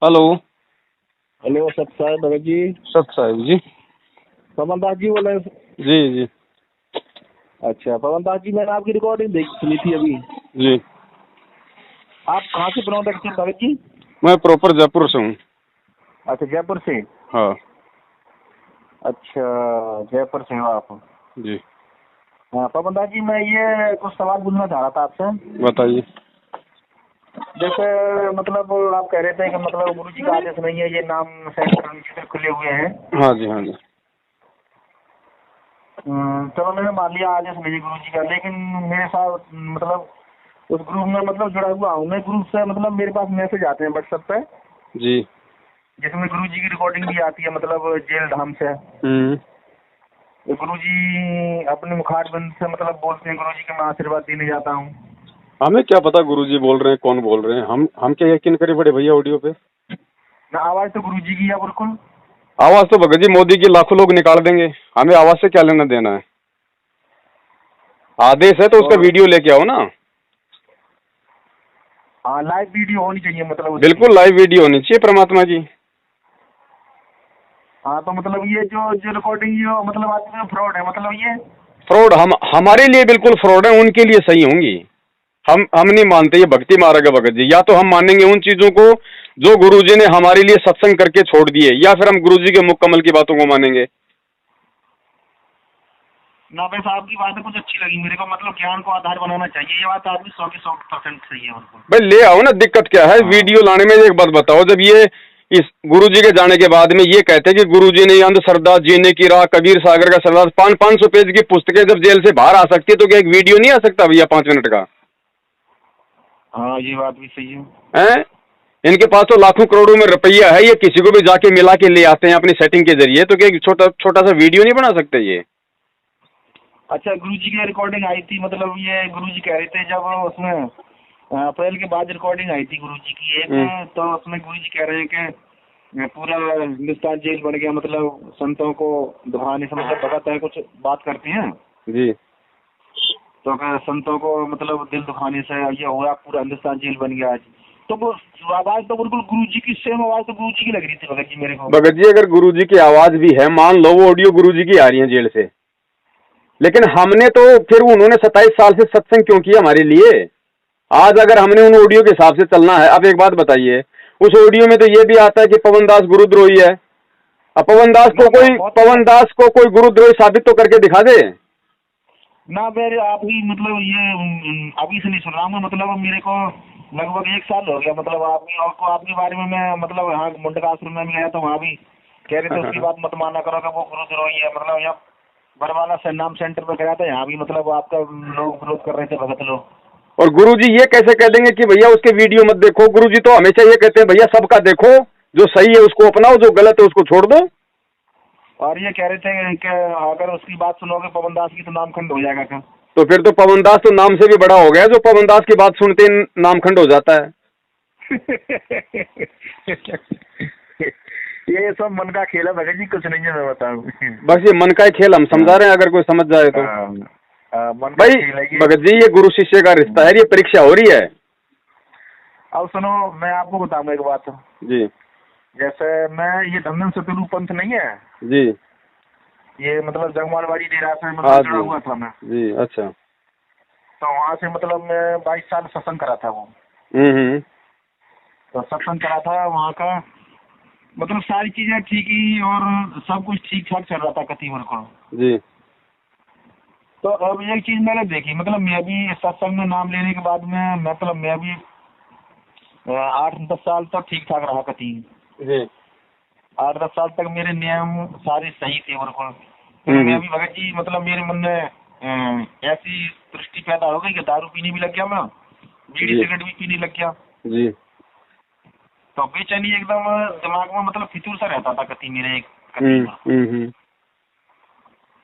Hello. Hello सत साहब भगत जी। सत साहिब जी। पवन दास जी बोल रहे हैं? जी जी अच्छा पवन दास जी, मैंने आपकी रिकॉर्डिंग सुनी थी अभी। जी। आप कहाँ से बिलोंग करते हैं भगत जी? मैं प्रॉपर जयपुर से हूँ। अच्छा जयपुर से। हाँ अच्छा जयपुर से हो आप? जी। हाँ पवन दास जी, मैं ये कुछ सवाल पूछना चाह रहा था आपसे। बताइए। जैसे मतलब आप कह रहे थे कि मतलब गुरु जी का आदेश नहीं है, ये नाम सेंटर खुले हुए हैं। हाँ जी हाँ जी। चलो मैंने मान लिया आदेश नहीं है गुरु जी का, लेकिन मेरे साथ मतलब उस ग्रुप में मतलब जुड़ा हुआ हूँ मैं। ग्रुप से मतलब मेरे पास मैसेज आते हैं व्हाट्सएप पे, जी। जिसमें गुरु जी की रिकॉर्डिंग भी आती है, मतलब जेल धाम से। गुरु जी अपने मुखारबंद से मतलब बोलते हैं गुरु जी के मैं आशीर्वाद देने जाता हूँ। हमें क्या पता गुरुजी बोल रहे हैं कौन बोल रहे हैं। हम क्या यकीन करें बड़े भैया ऑडियो पे। ना आवाज तो गुरु जी की है बिल्कुल। आवाज तो भगत जी मोदी की लाखों लोग निकाल देंगे, हमें आवाज से क्या लेना देना है। आदेश है तो उसका वीडियो लेके आओ ना। हाँ लाइव वीडियो होनी चाहिए मतलब उसकी। बिल्कुल लाइव वीडियो होनी चाहिए परमात्मा की। हाँ तो मतलब ये जो जो रिकॉर्डिंग जो मतलब आपका फ्रॉड है, मतलब ये फ्रॉड हमारे लिए बिल्कुल फ्रॉड है, उनके लिए सही होंगी। हम नहीं मानते ये भक्ति मार्ग है भगत जी। या तो हम मानेंगे उन चीजों को जो गुरुजी ने हमारे लिए सत्संग करके छोड़ दिए, या फिर हम गुरुजी के मुख कमल की बातों को मानेंगे। ना वैसे आपकी बात कुछ अच्छी लगी मेरे को, मतलब ज्ञान को आधार बनाना चाहिए, ये बात आपकी 100% सही है बिल्कुल। भाई ले आओ ना, दिक्कत क्या है। हाँ। वीडियो लाने में एक बात बताओ, जब ये इस गुरुजी के जाने के बाद में ये कहते हैं कि गुरुजी ने अंधश्रद्धा जीने की राह कबीर सागर का सरदार 500 पेज की पुस्तकें जब जेल से बाहर आ सकती है, तो क्या एक वीडियो नहीं आ सकता भैया 5 मिनट का? हाँ ये बात भी सही है। हैं? इनके पास तो लाखों करोड़ों में रुपया है, ये किसी को भी जाके मिला के ले आते हैं अपनी सेटिंग के जरिए। तो क्या एक छोटा छोटा सा वीडियो नहीं बना सकते ये? अच्छा गुरु जी की रिकॉर्डिंग आई थी, मतलब ये गुरु जी कह रहे थे जब उसमें अप्रैल के बाद रिकॉर्डिंग आई थी गुरु जी की एक, तो उसमें गुरु जी कह रहे हैं कि पूरा हिंदुस्तान जेल बन गया, मतलब संतों को दुहाने से मतलब भगत है कुछ बात करते हैं जी। तो संतों को मतलब दिल दुखाने से ये हुआ, पूरा हिंदुस्तान जेल बन गया आज। तो वो आवाज तो बिल्कुल गुरु जी की सेम आवाज तो गुरु जी की लग रही थी भगत जी मेरे को। भगत जी अगर गुरुजी की आवाज भी है, मान लो वो ऑडियो गुरुजी की आ रही है जेल से, लेकिन हमने तो फिर उन्होंने 27 साल से सत्संग क्यों किया हमारे लिए? आज अगर हमने उन ऑडियो के हिसाब से चलना है, अब एक बात बताइए, उस ऑडियो में तो ये भी आता है कि पवन दास गुरुद्रोही है। अब पवन दास को कोई गुरुद्रोही साबित तो करके दिखा दे ना। मेरे आपकी मतलब ये अभी से नहीं सुन रहा हूँ, मतलब मेरे को लगभग 1 साल हो गया, मतलब आपके बारे में मैं मतलब यहाँ मुंडका आश्रम में भी गया तो वहाँ भी कह रहे थे उसकी बात मत माना करो कि वो गुरुद्रोही है। मतलब यहाँ बरवाला से नाम सेंटर पे गया था, यहाँ भी मतलब आपका लोग विरोध कर रहे थे भगत लोग। और गुरुजी ये कैसे कह देंगे कि भैया उसके वीडियो मत देखो? गुरुजी तो हमेशा ये कहते हैं भैया सबका देखो, जो सही है उसको अपनाओ, जो गलत है उसको छोड़ दो। और ये कह रहे थे कि अगर उसकी बात सुनोगे पवन दास की तो नाम खंड हो जाएगा क्या? तो फिर तो पवन दास तो नाम से भी बड़ा हो गया, जो पवन दास की बात सुनते ही नामखंड हो जाता है। ये सब मन का खेल है भगत जी, कुछ नहीं है मैं बताऊं। बस ये मन का ही खेल हम समझा रहे हैं, अगर कोई समझ जाए तो। मन का भाई खेल है ये। भगत जी ये गुरु शिष्य का रिश्ता है, ये परीक्षा हो रही है। अब सुनो मैं आपको बताऊंगा एक बात। जी जैसे मैं ये धमन सतगुरु पंथ नहीं है जी। ये, मतलब जगमालवाड़ी डेरा से हाँ मतलब जुड़ा जी हुआ था मैं। जी। अच्छा। तो वहाँ से मतलब मैं 22 साल सत्संग करा था वो। तो सत्संग करा था वहाँ का, मतलब सारी चीजें ठीक ही और सब कुछ ठीक ठाक चल रहा था कति बिल्कुल जी। तो अब एक चीज मैंने देखी, मतलब मैं भी सत्संग में नाम लेने के बाद में मतलब मैं भी 8-10 साल तक ठीक ठाक रहा कति जी। 8-10 साल तक मेरे नियम सारे सही थे बिल्कुल। फिर मैं भी भगत जी मतलब मेरे मन में ऐसी दृष्टि पैदा हो गई कि दारू पीने भी लग गया मैं, बीड़ी सिगरेट भी पीने लग गया जी। तो बेचैनी एकदम दिमाग में मतलब फितूर सा रहता था कति मेरे एक कति।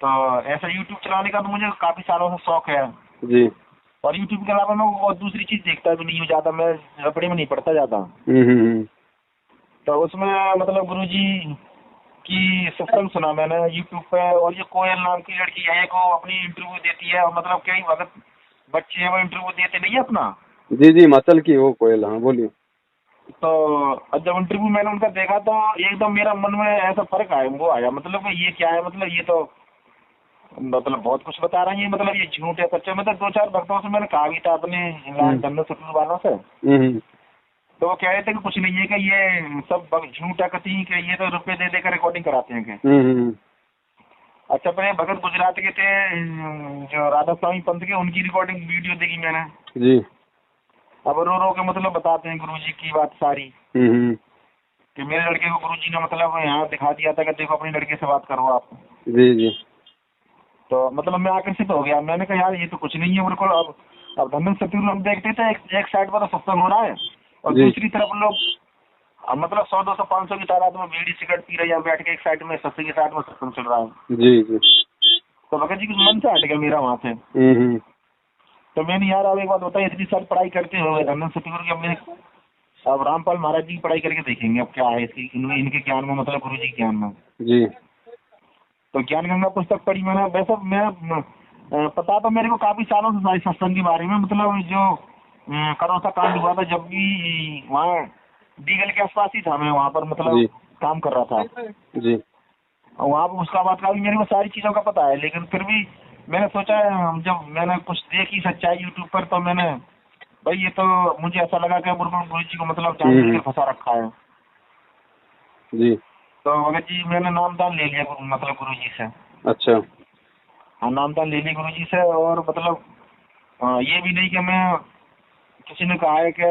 तो ऐसा YouTube चलाने का तो मुझे काफी सालों से शौक है जी। और YouTube के अलावा मैं और दूसरी चीज देखता भी नहीं हूँ ज्यादा, मैं रपड़े में नहीं पड़ता ज्यादा। तो उसमें मतलब गुरुजी की सत्संग सुना मैंने YouTube पे, और ये कोयल नाम की लड़की है को अपनी इंटरव्यू देती है, और मतलब कई वक्त बच्चे हैं वो इंटरव्यू देते नहीं है अपना। जी जी हिमाचल की वो कोयल। हाँ बोलिए। तो जब इंटरव्यू मैंने उनका देखा तो एकदम मेरा मन में ऐसा फर्क आया, वो आया मतलब कि ये क्या है, मतलब ये तो मतलब बहुत कुछ बता रहे हैं, ये मतलब ये झूठ है सच है। मतलब 2-4 भक्तों से मैंने कहा भी था अपने धन्नो सतगुरु वालों से, तो वो कह रहे थे कि कुछ नहीं है कि ये सब झूठ है कती, कि ये तो रुपए दे देकर रिकॉर्डिंग कराते हैं कि। अच्छा, पहले भगत गुजरात के थे जो राधा स्वामी पंत के, उनकी रिकॉर्डिंग वीडियो देखी मैंने जी। अब रो रो के मतलब बताते हैं गुरुजी की बात सारी, कि मेरे लड़के को गुरुजी ने मतलब यहाँ दिखा दिया था कि देखो अपने लड़के से बात करो आप। जी जी। तो मतलब मैं आकर्षित हो गया, मैंने कहा यार ये तो कुछ नहीं है बिल्कुल। अब धन्नो सतगुरु हम देखते थे एक साइड पर तो सत्संग हो रहा है और जी। दूसरी तरफ लोग मतलब 100-200-500 की तादाद में बीड़ी सिगरेट पी रहे हैं बैठ के, एक साइड में सत्संग के साइड में सत्संग चल रहा है। जी जी। तो भगत जी कुछ मन से हट गया मेरा वहाँ से। तो मैंने यार अब एक बात बताई, इतनी सारी पढ़ाई करते हो धन्नो सतगुरु की, अब रामपाल महाराज जी की पढ़ाई करके देखेंगे अब क्या है इसकी, इनके ज्ञान में, मतलब गुरु जी के ज्ञान में। जी। तो ज्ञान गंगा पुस्तक पढ़ी मैंने। वैसे मैं पता तो मेरे को काफी सालों से सारी सत्संग के बारे में, मतलब जो करोसा कांड हुआ था जब भी वहाँ डीगल के आसपास ही था मैं, वहाँ पर मतलब जी। काम कर रहा था जी। वहाँ पर। उसका बात का भी मेरे को सारी चीजों का पता है, लेकिन फिर भी मैंने सोचा जब मैंने कुछ देखी सच्चाई यूट्यूब पर, तो मैंने भाई ये तो मुझे ऐसा लगा कि गुरु जी को मतलब जान के फंसा रखा है। जी। तो भगत जी मैंने नामदान ले लिया मतलब गुरु जी से। अच्छा। हाँ, नामदान ले लिया गुरु जी से। और मतलब ये भी नहीं कि मैं, किसी ने कहा है कि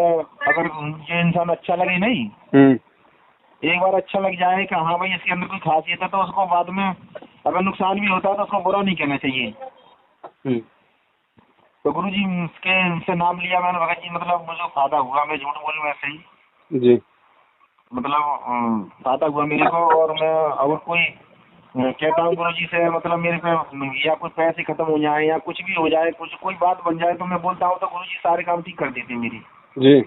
अगर ये इंसान अच्छा लगे नहीं, एक बार अच्छा लग जाए कि हाँ भाई इसके अंदर कोई खासियत है, तो उसको बाद में अगर नुकसान भी होता है तो उसको बुरा नहीं कहना चाहिए। तो गुरु जी के से नाम लिया मैंने भगत जी, मतलब मुझे फायदा हुआ, मैं झूठ बोलूं वैसे ही जी। मतलब फायदा हुआ मेरे को। और मैं अगर कोई कहता हूँ गुरु जी से, मतलब मेरे पे या कुछ पैसे खत्म हो जाए या कुछ भी हो जाए, कुछ कोई बात बन जाए, तो मैं बोलता हूँ तो गुरु जी सारे काम ठीक कर देते मेरी। जी।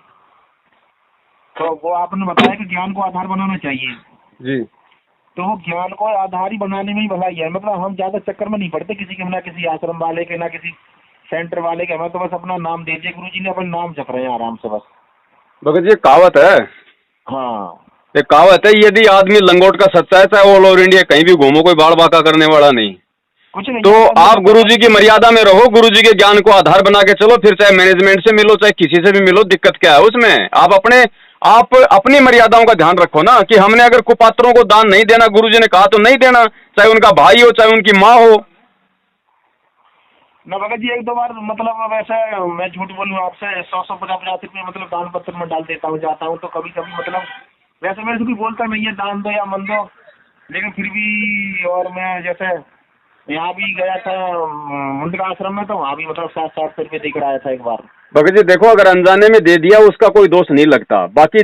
तो वो आपने बताया कि ज्ञान को आधार बनाना चाहिए, जी। तो वो ज्ञान को आधार ही बनाने में ही भलाई है। मतलब हम ज्यादा चक्कर में नहीं पड़ते किसी के, ना किसी आश्रम वाले के, ना किसी सेंटर वाले के, हमें तो बस अपना नाम दे दिया गुरु जी ने, अपना नाम जप रहे हैं आराम से बस। भगत जी कहावत है, हाँ, एक कहावत है, यदि आदमी लंगोट का सच्चा है चाहे ऑल ओवर इंडिया कहीं भी घूमो, कोई बाड़ बाका करने वाला नहीं। कुछ नहीं। तो आप गुरु जी की मर्यादा में रहो, गुरु जी के ज्ञान को आधार बना के चलो, फिर चाहे मैनेजमेंट से मिलो चाहे किसी से भी मिलो, दिक्कत क्या है उसमें। आप अपनी मर्यादाओं का ध्यान रखो ना, कि हमने अगर कुपात्रों को दान नहीं देना, गुरु जी ने कहा तो नहीं देना, चाहे उनका भाई हो चाहे उनकी माँ हो। ना भगत जी 1-2 बार मतलब वैसे मैं झूठ बोलूं आपसे, 100-150 रुपये मतलब दान पत्र में डाल देता हूँ, जाता हूँ तो कभी कभी मतलब वैसे मेरे से कोई बोलता नहीं है दान दो या मन दो, लेकिन फिर भी। और मैं जैसे यहाँ भी गया था मुंडका आश्रम में, तो वहाँ भी मतलब 700 रुपये देकर आया था एक बार। भगत जी देखो, अगर अनजाने में दे दिया उसका कोई दोष नहीं लगता, बाकी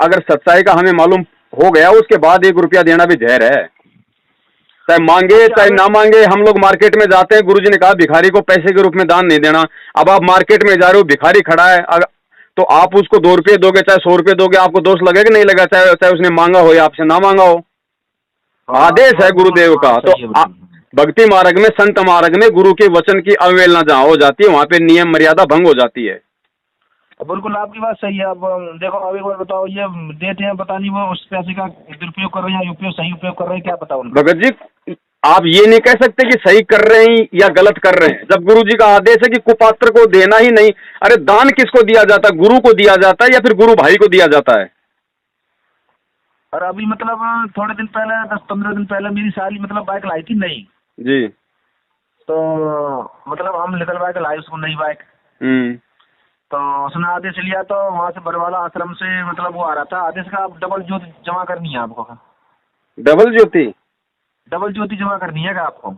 अगर सच्चाई का हमें मालूम हो गया उसके बाद 1 रुपया देना भी जहर है, चाहे मांगे चाहे ना मांगे। हम लोग मार्केट में जाते हैं, गुरुजी ने कहा भिखारी को पैसे के रूप में दान नहीं देना। अब आप मार्केट में जा रहे हो, भिखारी खड़ा है, तो आप उसको 2 रुपये दोगे चाहे 100 रुपये दोगे, आपको दोष लगेगा नहीं लगा, चाहे चाहे उसने मांगा हो या आपसे ना मांगा हो। आदेश है गुरुदेव का। तो भक्ति मार्ग में, संत मार्ग में गुरु के वचन की अवहेलना जहाँ हो जाती है वहां पे नियम मर्यादा भंग हो जाती है। बिल्कुल आपकी बात सही है। अब देखो अब एक बार बताओ, ये देते हैं पता नहीं वो उस पैसे का दुरुपयोग कर रहे हैं या उपयोग सही उपयोग कर रहे हैं, क्या पता उनको। भगत जी आप ये नहीं कह सकते कि सही कर रहे हैं या गलत कर रहे हैं, जब गुरु जी का आदेश है कि कुपात्र को देना ही नहीं। अरे दान किसको दिया जाता है? गुरु को दिया जाता है या फिर गुरु भाई को दिया जाता है? और अभी मतलब थोड़े दिन पहले 10-15 दिन पहले मेरी साली मतलब बाइक लाई थी नई जी। तो मतलब हम निकल बाइक लाई उसको, नई बाइक। तो उसने आदेश लिया, तो वहाँ से बरवाला आश्रम से मतलब वो आ रहा था आदेश का, आप डबल ज्योति जमा करनी है आपको। डबल ज्योति? डबल ज्योति जमा करनी है क्या आपको?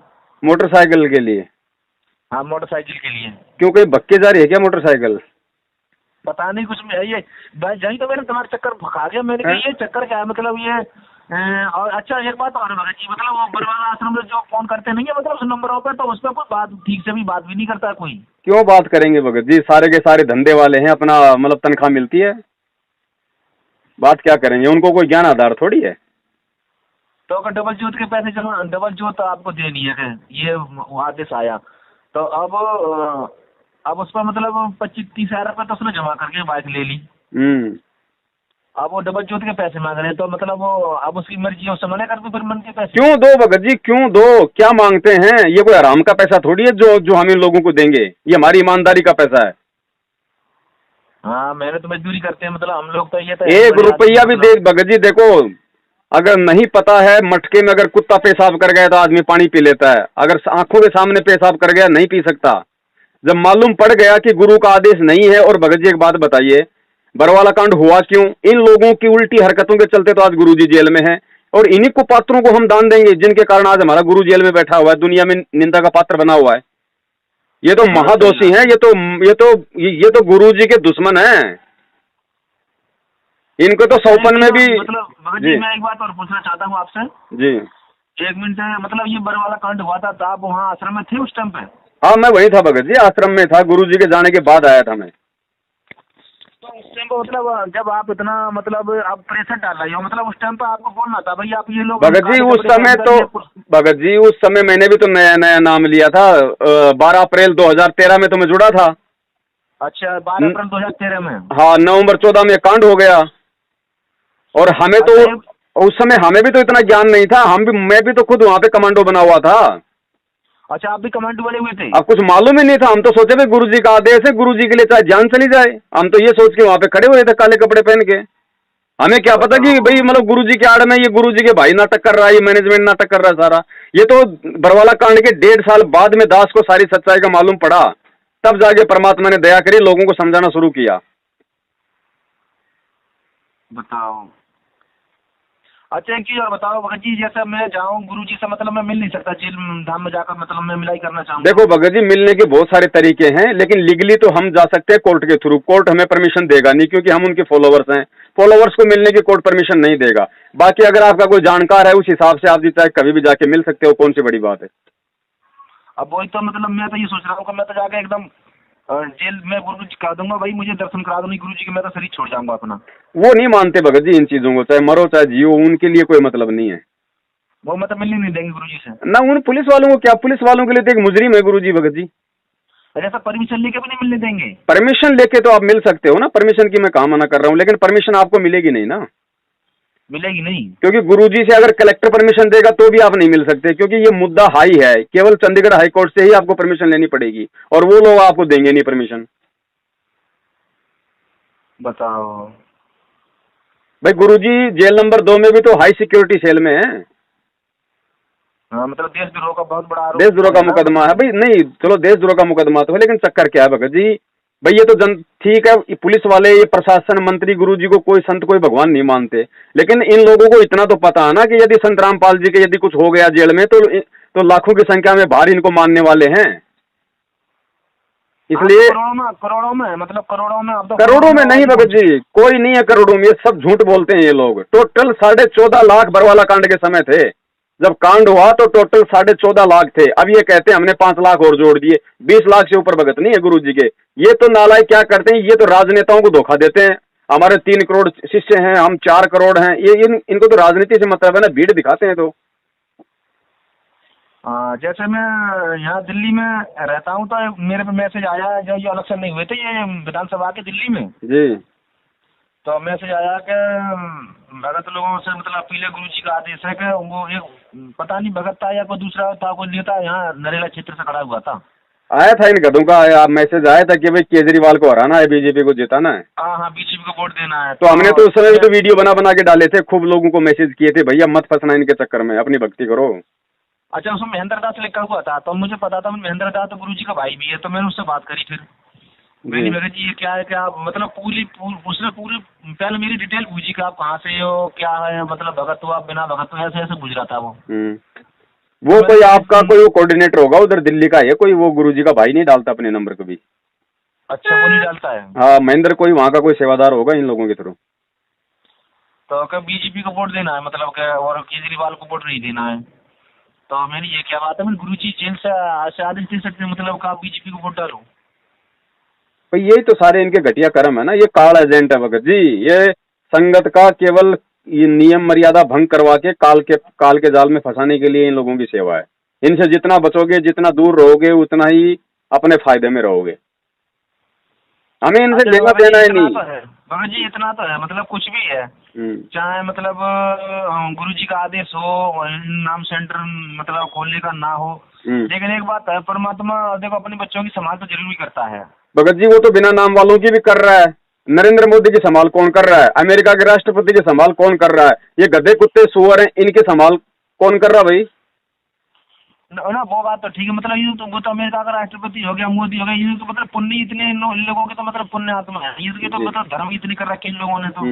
मोटरसाइकिल के लिए? हाँ, मोटरसाइकिल के लिए। क्यों कहीं भक्के जा रही है क्या मोटरसाइकिल? पता नहीं कुछ में है ये। यही तो मेरे तुम्हारा चक्कर भगा गया। मैंने कहा ये चक्कर क्या है, मतलब ये और अच्छा एक बात और भगत जी, मतलब वो बरवाला आश्रम में जो फोन करते नहीं है मतलब उस नंबरों पर, तो उस पर कोई बात ठीक से भी बात भी नहीं करता कोई। क्यों बात करेंगे भगत जी, सारे के सारे धंधे वाले हैं, अपना मतलब तनख्वाह मिलती है, बात क्या करेंगे, उनको कोई ज्ञान आधार थोड़ी है। तो अगर डबल जोत के पैसे जमा, डबल जोत आपको देनी है, ये आदेश आया, तो अब उस पर मतलब 25-30 हजार रुपये तो उसने जमा करके बाइक ले ली। अब वो डबल जोत के पैसे मांग रहे हैं, तो मतलब वो अब उसकी मर्जी है, उससे मना कर दो फिर मन के पैसे। क्यों दो भगत जी, क्यों दो? क्या मांगते हैं? ये कोई हराम का पैसा थोड़ी है जो जो हम इन लोगों को देंगे, ये हमारी ईमानदारी का पैसा है। हाँ, मेहनत मजदूरी करते हैं, मतलब हम लोग तो ये तो एक रुपया भी मतलब। दे भगत जी, देखो अगर नहीं पता है, मटके में अगर कुत्ता पेशाब कर गया तो आदमी पानी पी लेता है, अगर आंखों के सामने पेशाब कर गया नहीं पी सकता। जब मालूम पड़ गया कि गुरु का आदेश नहीं है, और भगत जी एक बात बताइए, बरवाला कांड हुआ क्यों? इन लोगों की उल्टी हरकतों के चलते तो आज गुरु जी जेल में हैं, और इन्हीं को पात्रों को हम दान देंगे जिनके कारण आज हमारा गुरु जेल में बैठा हुआ है, दुनिया में निंदा का पात्र बना हुआ है। ये तो महादोषी हैं, ये तो गुरु जी के दुश्मन हैं। इनको तो सौपन में भी। मतलब भगत जी जी, मैं एक बात और पूछना चाहता हूँ आपसे। जी। 1 मिनट है, मतलब ये बरवाला कांड हुआ था तो आप वहाँ आश्रम में थे उस टाइम पे? हाँ, मैं वही था भगत जी, आश्रम में था, गुरु जी के जाने के बाद आया था मैं। तो उस टाइम पे मतलब जब आप इतना मतलब आप प्रेशर डाल रहे हो, मतलब उस टाइम पे आपको बोलना था भाई आप ये लोग। भगत जी उस समय तो, भगत जी उस समय मैंने भी तो नया नया नाम लिया था। 12 अप्रैल 2013 में तो मैं जुड़ा था। अच्छा, 12 अप्रैल 2013 में। हाँ, नवंबर 14 में कांड हो गया, और हमें तो अच्छा, उस समय हमें भी तो इतना ज्ञान नहीं था। मैं भी तो खुद वहां पे कमांडो बना हुआ था। अच्छा, आप भी कमांडो बने हुए थे? अब कुछ मालूम ही नहीं था, हम तो सोचे भाई गुरु जी का आदेश है, गुरु जी के लिए चाहे जान चली जाए, हम तो ये सोच के वहां पे खड़े हुए थे काले कपड़े पहन के। हमें क्या पता कि भाई मतलब गुरु जी के आड़ में ये गुरु जी के भाई नाटक कर रहा है, ये मैनेजमेंट नाटक कर रहा है सारा। ये तो बरवाला कांड के 1.5 साल बाद में दास को सारी सच्चाई का मालूम पड़ा, तब जाके परमात्मा ने दया करी, लोगों को समझाना शुरू किया। बताओ। अच्छा, एक चीज और बताओ भगत जी, जैसे मैं जाऊँ गुरु जी से, मतलब मैं मिल नहीं सकता जेल धाम में जाकर, मतलब मैं मिलाई करना चाहूँगा। देखो भगत जी, मिलने के बहुत सारे तरीके हैं, लेकिन लीगली तो हम जा सकते हैं कोर्ट के थ्रू। कोर्ट हमें परमिशन देगा नहीं, क्योंकि हम उनके फॉलोवर्स हैं। फॉलोवर्स को मिलने की कोर्ट परमिशन नहीं देगा। बाकी अगर आपका कोई जानकार है, उस हिसाब से आप जी चाहे कभी भी जाके मिल सकते हो, कौन सी बड़ी बात है। अब वही तो मतलब मैं तो ये सोच रहा हूँ कि मैं तो जाके एकदम जेल में गुरु जी करा दूंगा, भाई मुझे दर्शन करा दो, नहीं गुरु जी के, मैं तो शरीर छोड़ जाऊंगा अपना। वो नहीं मानते भगत जी इन चीजों को, चाहे मरो चाहे जियो, उनके लिए कोई मतलब नहीं है। वो मतलब मिलने नहीं देंगे गुरु जी से? ना उन पुलिस वालों को क्या, पुलिस वालों के लिए तो एक मुजरिम है गुरु जी भगत जी। ऐसा परमिशन लेके भी नहीं मिलने देंगे? परमिशन लेके तो आप मिल सकते हो ना, परमिशन की मैं कहाँ मना कर रहा हूँ, लेकिन परमिशन आपको मिलेगी नहीं ना, मिलेगी नहीं? क्योंकि गुरुजी से अगर कलेक्टर परमिशन देगा तो भी आप नहीं मिल सकते, क्योंकि ये मुद्दा हाई है। केवल चंडीगढ़ हाई कोर्ट से ही आपको परमिशन लेनी पड़ेगी, और वो लोग आपको देंगे नहीं परमिशन। बताओ। भाई गुरुजी जेल नंबर 2 में भी तो हाई सिक्योरिटी सेल में है। हाँ, मतलब देशद्रोह का बहुत बड़ा आरोप। देशद्रोह का मुकदमा है भाई। नहीं चलो, देशद्रोह का मुकदमा तो है, लेकिन चक्कर क्या है भगत जी, भाई ये तो ठीक है, ये पुलिस वाले, ये प्रशासन, मंत्री गुरु जी को कोई संत कोई भगवान नहीं मानते, लेकिन इन लोगों को इतना तो पता है ना कि यदि संत रामपाल जी के यदि कुछ हो गया जेल में तो लाखों की संख्या में बाहर इनको मानने वाले हैं। इसलिए करोड़ों में मतलब करोड़ों में, अब तो करोड़ों में नहीं भगत जी, कोई नहीं है करोड़ों में, ये सब झूठ बोलते हैं ये लोग। टोटल 14.5 लाख बरवाला कांड के समय थे, जब कांड हुआ तो टोटल 14.5 लाख थे। अब ये कहते हैं हमने 5 लाख और जोड़ दिए, 20 लाख से ऊपर भगत नहीं है गुरु जी के। ये तो नालायक क्या करते हैं, ये तो राजनेताओं को धोखा देते हैं। हमारे 3 करोड़ शिष्य हैं, हम 4 करोड़ हैं, ये इनको तो राजनीति से मतलब है ना, भीड़ दिखाते हैं। तो जैसे मैं यहाँ दिल्ली में रहता हूँ, तो मेरे पे मैसेज आया, जो ये इलेक्शन नहीं हुए थे ये विधानसभा के दिल्ली में जी, तो मैसेज आया कि भगत लोगों से मतलब पीले गुरु जी का आदेश है कि वो एक पता नहीं भगत था या कोई दूसरा था, कोई नेता यहाँ नरेला क्षेत्र से खड़ा हुआ था। आया था इन गधों का मैसेज आया था कि भाई केजरीवाल को हराना है, बीजेपी को जिताना है। हाँ, बीजेपी को वोट देना है। तो हमने तो उस समय भी तो वीडियो बना के डाले थे, खूब लोगों को मैसेज किए थे, भैया मत फंसना इनके चक्कर में, अपनी भक्ति करो। अच्छा, उसमें महेंद्र दास लिखा हुआ था, तो मुझे पता था महेंद्र दास तो गुरु जी का भाई भी है, तो मैंने उससे बात करी। फिर मैंने भगत जी ये क्या है, क्या मतलब उसने पूरी पहले मेरी डिटेल पूछी कि आप कहाँ से हो, क्या है, मतलब भगत हो आप, बिना भगत हो, ऐसे ऐसे पूछ रहा था वो कोई आपका कोई वो कोऑर्डिनेटर होगा उधर दिल्ली का है कोई, वो गुरुजी का भाई नहीं डालता अपने नंबर को भी। अच्छा, वो नहीं डालता है? हाँ, महेंद्र कोई वहाँ का कोई सेवादार होगा इन लोगों के थ्रू। तो क्या बीजेपी को वोट देना है मतलब क्या, और केजरीवाल को वोट नहीं देना है? तो मैंने ये क्या बात है, मैं गुरु जी जेल से आदेश दे सकते हैं मतलब का आप बीजेपी को वोट डालो? भाई यही तो सारे इनके घटिया कर्म है ना, ये काल एजेंट है भगत जी। ये संगत का केवल ये नियम मर्यादा भंग करवा के काल के जाल में फंसाने के लिए इन लोगों की सेवा है। इनसे जितना बचोगे, जितना दूर रहोगे, उतना ही अपने फायदे में रहोगे। हमें इनसे अच्छा लेना भगत जी, देना ही इतना नहीं। तो है भगत जी, इतना तो है मतलब कुछ भी है, चाहे मतलब गुरु जी का आदेश हो, नाम सेंटर मतलब खोलने का ना हो, लेकिन एक बात है, परमात्मा देखो अपने बच्चों की संभाल तो जरूर भी करता है। भगत जी वो तो बिना नाम वालों की भी कर रहा है। नरेंद्र मोदी की संभाल कौन कर रहा है? अमेरिका के राष्ट्रपति की संभाल कौन कर रहा है? ये गधे कुत्ते सुअर हैं, इनकी संभाल कौन कर रहा भाई? ना वो बात तो ठीक है, मतलब ये तो वो तो अमेरिका का राष्ट्रपति हो गया, मोदी हो गया, ये तो मतलब पुण्य इतने इन लोगों के तो मतलब पुण्य आत्मा है, ये तो जी। मतलब धर्म इतने कर रखे इन लोगों ने, तो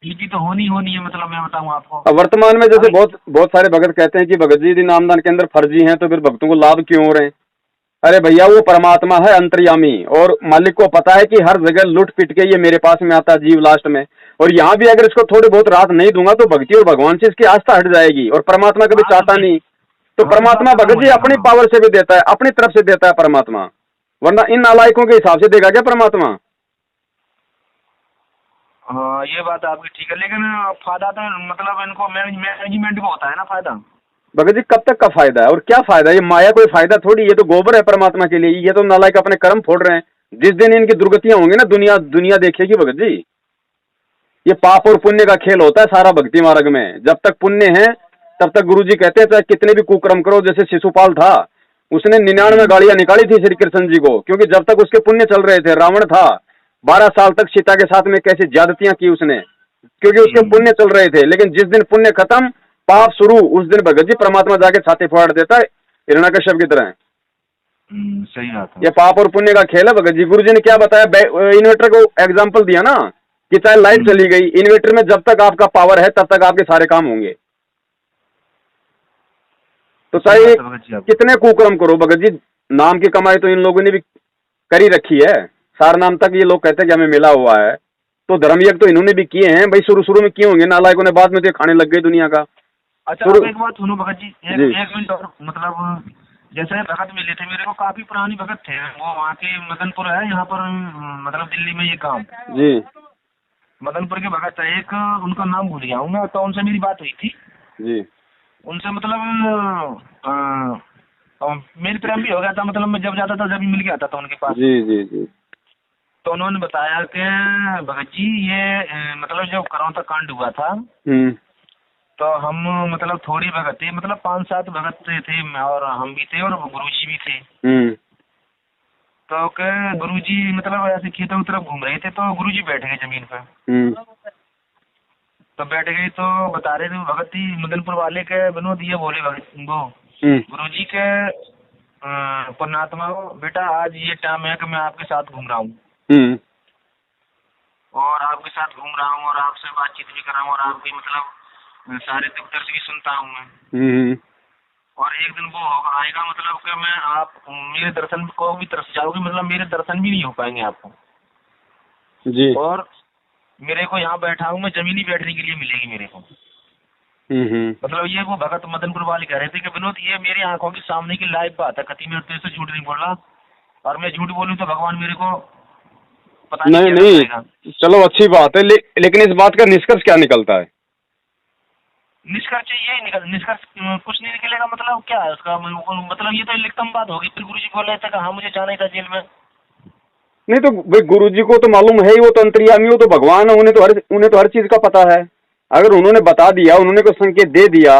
इनकी तो होनी होनी है, मतलब मैं बताऊं आपको। अब वर्तमान में जैसे अभी बहुत बहुत सारे भगत कहते हैं कि भगत जी यदि नामदान के अंदर फर्जी हैं तो फिर भक्तों को लाभ क्यों हो रहे हैं? अरे भैया वो परमात्मा है अंतर्यामी, और मालिक को पता है कि हर जगह लुट पिट के ये मेरे पास में आता है जीव लास्ट में, और यहाँ भी अगर इसको थोड़ी बहुत राहत नहीं दूंगा तो भक्ति और भगवान से इसकी आस्था हट जाएगी, और परमात्मा कभी हाँ चाहता नहीं। तो परमात्मा विश्वास खत्म भगत हो जी अपनी जाएगा। पावर से भी देता है, अपनी तरफ से देता है परमात्मा, वरना इन नालायकों के हिसाब से देगा क्या परमात्मा? हाँ ये बात आपकी ठीक है, लेकिन फायदा तो मतलब इनको मैनेजमेंट को होता है ना फायदा। भगत जी कब तक का फायदा है और क्या फायदा है? ये माया कोई फायदा थोड़ी, ये तो गोबर है परमात्मा के लिए। ये तो नालायक अपने कर्म फोड़ रहे हैं। जिस दिन इनकी दुर्गतियां होंगी ना, दुनिया दुनिया देखेगी भगत जी। ये पाप और पुण्य का खेल होता है सारा भक्ति मार्ग में। जब तक पुण्य है तब तक गुरु जी कहते हैं चाहे कितने भी कुकर्म करो। जैसे शिशुपाल था, उसने 99 गालियां निकाली थी श्री कृष्ण जी को, क्योंकि जब तक उसके पुण्य चल रहे थे। रावण था, 12 साल तक सीता के साथ में कैसे ज्यादतियां की उसने, क्योंकि उसके पुण्य चल रहे थे। लेकिन जिस दिन पुण्य खत्म, पाप शुरू, उस दिन भगत जी परमात्मा जाके छाती फाड़ देता है हिरण्यकश्यप की तरह। सही बात है। ये पाप और पुण्य का खेल है भगत जी। गुरु जी ने क्या बताया, इन्वर्टर को एग्जाम्पल दिया ना, कि चाहे लाइट चली गई, इन्वर्टर में जब तक आपका पावर है तब तक आपके सारे काम होंगे। तो सही चाहे बात है भगत जी आप। कितने कुकर्म करो भगत जी, नाम की कमाई तो इन लोगों ने भी करी रखी है। सार नाम तक ये लोग कहते हैं कि हमें मिला हुआ है, तो धर्मयज्ञ तो इन्होंने भी किए हैं भाई। शुरू शुरू में किए होंगे नालायकों ने, बाद में तो ये खाने लग गए दुनिया का। अच्छा अब एक बात सुनो भगत जी, एक जी। एक मिनट और, मतलब जैसे भगत मिले थे मेरे को, काफी पुरानी भगत थे वो, वहाँ के मदनपुर है यहाँ पर, मतलब दिल्ली में ये काम, जी मदनपुर के भगत है एक, उनका नाम भूल गया हूँ मैं, तो उनसे मेरी बात हुई थी। जी उनसे मतलब मेल प्रेम भी हो गया था, मतलब मैं जब जाता था जब मिल के आता था उनके पास। जी जी जी तो उन्होंने बताया कि भगत जी ये मतलब जब करौंता कांड हुआ था, तो हम मतलब थोड़ी भगत थे, मतलब 5-7 भगत थे और हम भी थे और गुरुजी भी थे। तो के गुरुजी मतलब ऐसे खेतों की तरफ घूम रहे थे, तो गुरुजी बैठ गए जमीन पर। तो बैठ गए तो बता रहे थे भगत जी मदनपुर वाले के, विनोद ये बोले भगत वो गुरुजी के पुण्यात्मा हो, बेटा आज ये टाइम है कि मैं आपके साथ घूम रहा हूँ और आपके साथ घूम रहा हूँ और आपसे बातचीत भी कर रहा हूँ और आपकी मतलब सारे दुख दर्द भी सुनता हूँ मैं। और एक दिन वो होगा आएगा मतलब कि मैं आप मेरे दर्शन को भी तरस जाओगे, मतलब मेरे दर्शन भी नहीं हो पाएंगे आपको जी। और मेरे को यहाँ बैठा हूँ मैं, जमीनी बैठने के लिए मिलेगी मेरे को। मतलब ये वो भगत मदनपुर वाले कह रहे थे कि विनोद ये मेरी आंखों के सामने की लाइव बात है, कति मैं तेरे से झूठ नहीं बोल रहा, और मैं झूठ बोलूँ तो भगवान मेरे को पता नहीं नहीं चलो अच्छी बात है, लेकिन इस बात का निष्कर्ष क्या निकलता है? निष्कर्ष ये निष्कर्ष कुछ नहीं निकलेगा, मतलब क्या है उसका मतलब ये तो लिखतम बात होगी। फिर गुरुजी बोल रहे थे कि हाँ मुझे जाना ही था जेल में। नहीं तो भाई गुरु जी को तो मालूम है ही, वो तो अंतर्यामी, वो तो भगवान है, उन्हें तो हर चीज का पता है। अगर उन्होंने बता दिया, उन्होंने कोई संकेत दे दिया,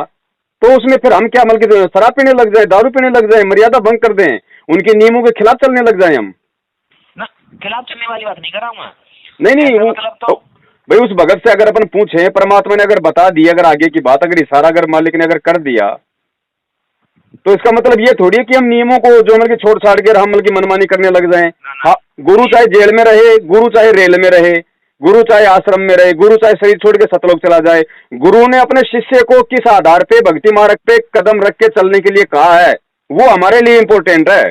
तो उसमें फिर हम क्या मतलब शराब पीने लग जाए, दारू पीने लग जाए, मर्यादा भंग कर दें, उनके नियमों के खिलाफ चलने लग जाए हम? ना खिलाफ चलने वाली बात नहीं कर रहा हूँ मैं। नहीं वो मतलब तो भाई उस भगत से अगर अपन पूछे, परमात्मा ने अगर बता दिया, अगर आगे की बात, अगर इशारा अगर मालिक ने अगर कर दिया, तो इसका मतलब ये थोड़ी है कि हम नियमों को जो मतलब छोड़ छाड़ के हम की मनमानी करने लग जाएं। हाँ, गुरु चाहे जेल में रहे, गुरु चाहे रेल में रहे, गुरु चाहे आश्रम में रहे, गुरु चाहे शरीर छोड़ के सतलोक चला जाए, गुरु ने अपने शिष्य को किस आधार पे भक्ति मार्ग पे कदम रख के चलने के लिए कहा है, वो हमारे लिए इम्पोर्टेंट है।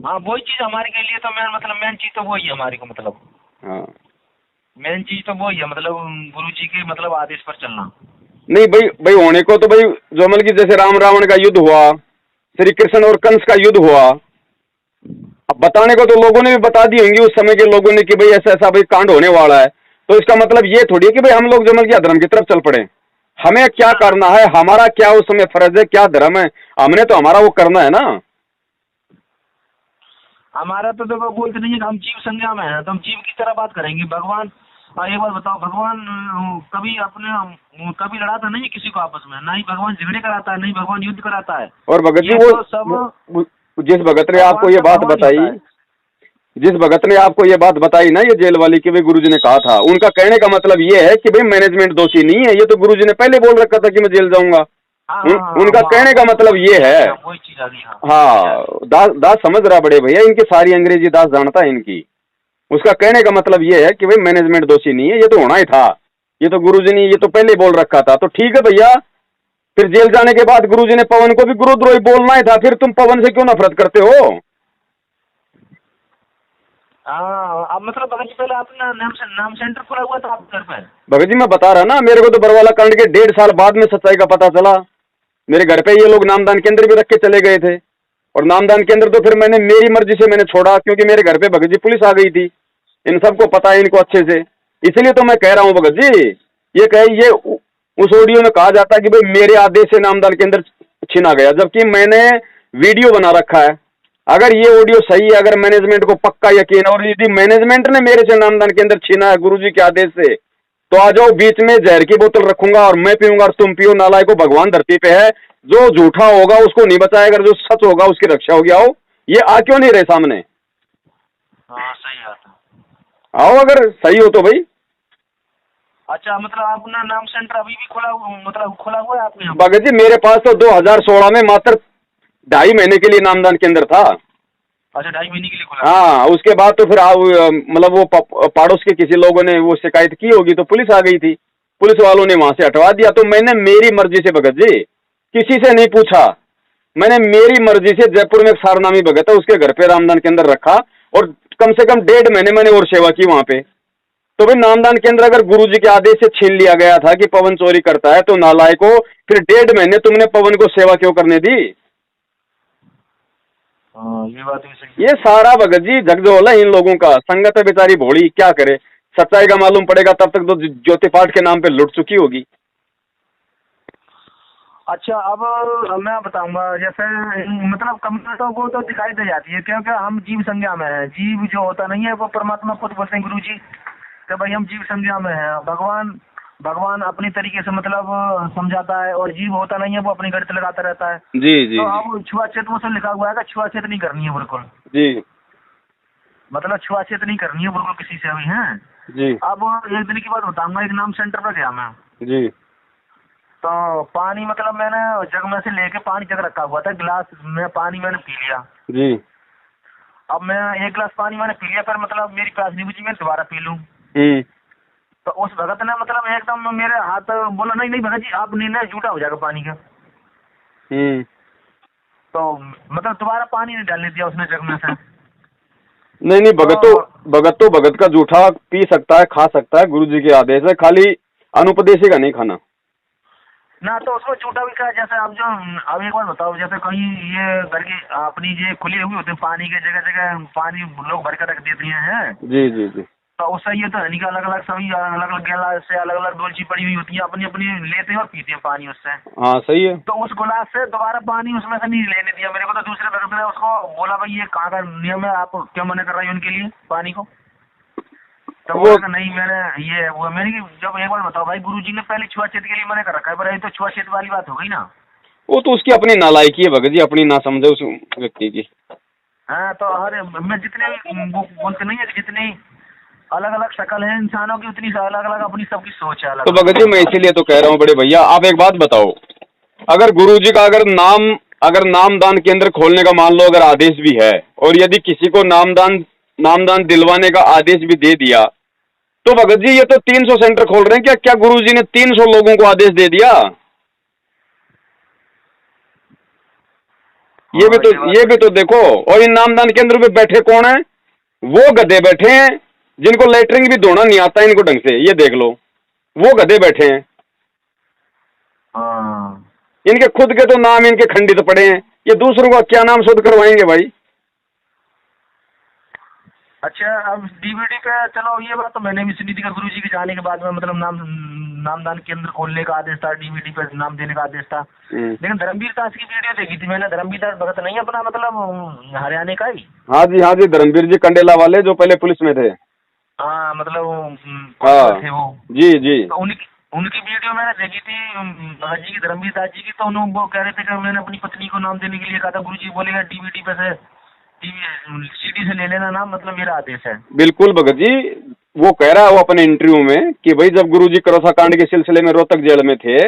हाँ वही चीज हमारे के लिए तो मेन चीज तो वही है हमारी को, मतलब हाँ मेन चीज तो वही है, मतलब गुरु जी के मतलब आदेश पर चलना। नहीं भाई होने को तो भाई जो मतलब की जैसे राम रावण का युद्ध हुआ, श्री कृष्ण और कंस का युद्ध हुआ, अब बताने को तो लोगों ने भी बता दी होंगी उस समय के लोगों ने कि भाई ऐसा ऐसा भाई कांड होने वाला है। तो इसका मतलब ये थोड़ी है कि भाई हम लोग जो मतलब की अधर्म की तरफ चल पड़े। हमें क्या करना है, हमारा क्या उस समय फर्ज है, क्या धर्म है, हमने तो हमारा वो करना है ना। हमारा तो देखो बोलते नहीं है कि हम जीव संज्ञा में हैं, तो हम जीव की तरह बात करेंगे। भगवान एक बात बताओ, भगवान कभी कभी लड़ाता नहीं है किसी को आपस में, ना ही भगवान झगड़े कराता है, नहीं भगवान युद्ध कराता है। और भगत जी ये वो तो सब जिस भगत ने आपको भगवान ये का बात भवन ही बताई, होता है। जिस भगत ने आपको ये बात बताई ना, ये जेल वाली, कि भाई गुरुजी ने कहा था, उनका कहने का मतलब ये है कि भाई मैनेजमेंट दोषी नहीं है, ये तो गुरुजी ने पहले बोल रखा था कि मैं जेल जाऊंगा। हाँ हाँ हाँ, उनका कहने का मतलब ये है। वही चीज आ गई। हाँ हाँ, दास समझ रहा बड़े भैया, इनकी सारी अंग्रेजी दास जानता है इनकी। उसका कहने का मतलब ये है कि भाई मैनेजमेंट दोषी नहीं है, ये तो होना ही था, ये तो गुरुजी ने ये तो पहले ही बोल रखा था। तो ठीक है भैया, फिर जेल जाने के बाद गुरुजी ने पवन को भी गुरुद्रोही बोलना ही था, फिर तुम पवन से क्यों नफरत करते हो? हाँ, अब मतलब भगत जी पहले आपने नाम सेंटर खोला हुआ था आपके घर पे? भगत जी मैं बता रहा ना, मेरे को तो बरवाला कांड के 1.5 साल बाद में सच्चाई का पता चला। मेरे घर पे ये लोग नामदान केंद्र भी रख के चले गए थे, और नामदान केंद्र तो फिर मैंने मेरी मर्जी से मैंने छोड़ा, क्योंकि मेरे घर पे भगत जी पुलिस आ गई थी। इन सबको पता है, इनको अच्छे से। इसलिए तो मैं कह रहा हूँ भगत जी, ये उस ऑडियो में कहा जाता है कि भाई मेरे आदेश से नामदान केंद्र छीना गया, जबकि मैंने वीडियो बना रखा है। अगर ये ऑडियो सही है, अगर मैनेजमेंट को पक्का यकीन है, और यदि मैनेजमेंट ने मेरे से नामदान केंद्र छीना है गुरुजी के आदेश से, तो आ जाओ, बीच में जहर की बोतल रखूंगा और मैं पीऊंगा और तुम पियो। नालायक को भगवान धरती पे है, जो झूठा होगा उसको नहीं बचाएगा, जो सच होगा उसकी रक्षा होगी। आओ, ये आ क्यों नहीं रहे सामने? हाँ सही बात है। आओ, अगर सही हो तो भाई। अच्छा, मतलब अपना नाम सेंटर अभी भी खोला हुआ है आपने? भगत जी मेरे पास तो 2016 में मात्र 2.5 महीने के लिए नामदान केंद्र था। अच्छा, 2.5 महीने के लिए खोला? हाँ, उसके बाद तो फिर मतलब वो पड़ोस के किसी लोगों ने वो शिकायत की होगी, तो पुलिस आ गई थी, पुलिस वालों ने वहां से हटवा दिया। तो मैंने मेरी मर्जी से भगत जी किसी से नहीं पूछा, मैंने मेरी मर्जी से जयपुर में एक सारनामी भगत है, उसके घर पे रामदान केंद्र रखा, और कम से कम 1.5 महीने मैंने और सेवा की वहां पे। तो भाई नामदान केंद्र अगर गुरुजी के आदेश से छीन लिया गया था कि पवन चोरी करता है, तो नालायक को फिर 1.5 महीने तुमने पवन को सेवा क्यों करने दी? ये बात भी सही है। ये सारा भगत जी झकझोल है इन लोगों का। संगत है बेचारी भोली, क्या करे। सच्चाई का मालूम पड़ेगा तब तक तो ज्योति पाठ के नाम पे लुट चुकी होगी। अच्छा, अब मैं बताऊंगा, जैसे मतलब कम्युनिटी को तो दिखाई दे जाती है, क्योंकि हम जीव संज्ञा में हैं। जीव जो होता नहीं है वो परमात्मा खुद बोलते हैं गुरु जी कि भाई हम जीव संज्ञा में हैं। भगवान अपनी तरीके से मतलब समझाता है, और जीव होता नहीं है वो अपनी गणित लगाता रहता है। जी जी। तो अब छुआछूत में से लिखा हुआ है कि छुआछूत नहीं करनी है बिल्कुल। जी, मतलब छुआछूत नहीं करनी है बिल्कुल किसी से भी है जी। अब एक दिन की बात बताऊंगा, एक नाम सेंटर पर गया मैं, जी, तो पानी मतलब मैंने जग में से लेके पानी जग रखा हुआ था, गिलास में पानी मैंने पी लिया। जी। अब मैं 1 गिलास पानी मैंने पी लिया, फिर मतलब मेरी प्यास नहीं बुझी, मैं दोबारा पी लूं। तो उस भगत ने मतलब एकदम मेरे हाथ बोला, नहीं नहीं भगत जी आप नहीं, झूठा हो जाएगा पानी का। तो मतलब दोबारा पानी नहीं डालने दिया उसने जग में से। नहीं नहीं, भगत का जूठा पी सकता है, खा सकता है, गुरुजी के आदेश है, खाली अनुपदेशी का नहीं खाना ना। तो उसमें झूठा भी खाया। जैसे अब एक बार बताओ, जैसे कहीं ये घर की अपनी ये खुली हुई होती है, पानी के जगह जगह पानी लोग भर कर रख देते हैं। जी जी जी। तो उससे ये तो है नहीं कि अलग अलग सभी अलग अलग गिलास से अलग अलग डोलची पड़ी हुई होती है, अपनी अपनी लेते हैं और पीते हैं पानी उससे। हाँ सही है। तो उस गिलास से दोबारा पानी उसमें से नहीं लेने दिया मेरे को। तो दूसरे भगत ने उसको बोला, भाई ये कहाँ का नियम है, आप क्यों मना कर रहे हो उनके लिए पानी को? तो वो नहीं, मैंने जब एक बार बताओ भाई, गुरुजी ने पहले छुआछूत के लिए मना कर रखा है, पर ये तो छुआछूत वाली बात हो गई ना। वो तो उसकी अपनी नालायकी है भगत जी, अपनी ना समझे उस व्यक्ति की। हाँ, तो हर मैं जितने बोलते नहीं है कि जितनी अलग अलग शक्ल है इंसानों की, उतनी अलग अलग अपनी सबकी सोच है अलग। तो भगत जी मैं इसीलिए तो कह रहा हूँ बड़े भैया, आप एक बात बताओ, अगर गुरुजी का अगर नामदान केंद्र खोलने का मान लो अगर आदेश भी है, और यदि किसी को नामदान दिलवाने का आदेश भी दे दिया, तो भगत जी ये तो 300 सेंटर खोल रहे हैं। क्या गुरुजी ने 300 लोगों को आदेश दे दिया? ये भी तो देखो। और इन नामदान केंद्र पे बैठे कौन है? वो गधे बैठे हैं जिनको लेटरिंग भी धोना नहीं आता इनको ढंग से, ये देख लो, वो गधे बैठे हैं। इनके खुद के तो नाम इनके खंडित पड़े हैं, ये दूसरों का क्या नाम शुद्ध करवाएंगे भाई? अच्छा, अब डीवीडी पे चलो ये बात तो मैंने भी सुनी थी कि गुरु जी के जाने के बाद में मतलब नामदान केंद्र खोलने का आदेश था, डीवीडी पे नाम देने का आदेश था। लेकिन धर्मवीर दास की वीडियो देखी थी मैंने। धर्मवीर दास भगत नहीं अपना मतलब हरियाणा का ही? हाँ जी, धर्मवीर जी कंडेला वाले जो पहले पुलिस में थे। हाँ मतलब हाँ थे वो। जी जी। तो उनकी वीडियो मैंने देखी थी भगत जी की, धर्मवीर दास जी की। तो उन्होंने वो कह रहे थे कि मैंने अपनी पत्नी को नाम देने के लिए कहा था, गुरु जी बोलेगा डीवीडी पे से सीडी से ले लेना नाम, मतलब मेरा आदेश है। बिल्कुल भगत जी, वो कह रहा है वो अपने इंटरव्यू में कि भाई जब गुरुजी करोसा कांड के सिलसिले में रोहतक जेल में थे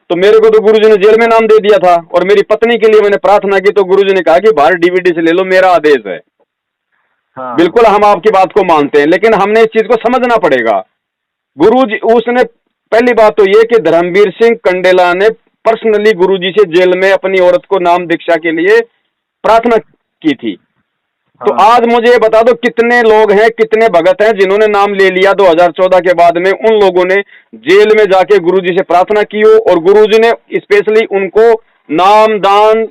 तो मेरे को तो गुरुजी ने जेल में नाम दे दिया था, और मेरी पत्नी के लिए मैंने प्रार्थना की तो गुरुजी ने कहा कि बाहर डीवीडी से ले लो, मेरा आदेश है। हाँ। बिल्कुल हम आपकी बात को मानते हैं, लेकिन हमने इस चीज को समझना पड़ेगा। गुरुजी उसने पहली बात तो ये कि धर्मवीर सिंह कंडेला ने पर्सनली गुरुजी से जेल में अपनी औरत को नाम दीक्षा के लिए प्रार्थना की थी। तो हाँ। आज मुझे ये बता दो कितने लोग हैं, कितने भगत हैं जिन्होंने नाम ले लिया 2014 के बाद में, उन लोगों ने जेल में जाके गुरुजी से प्रार्थना की हो और गुरुजी ने स्पेशली उनको नाम दान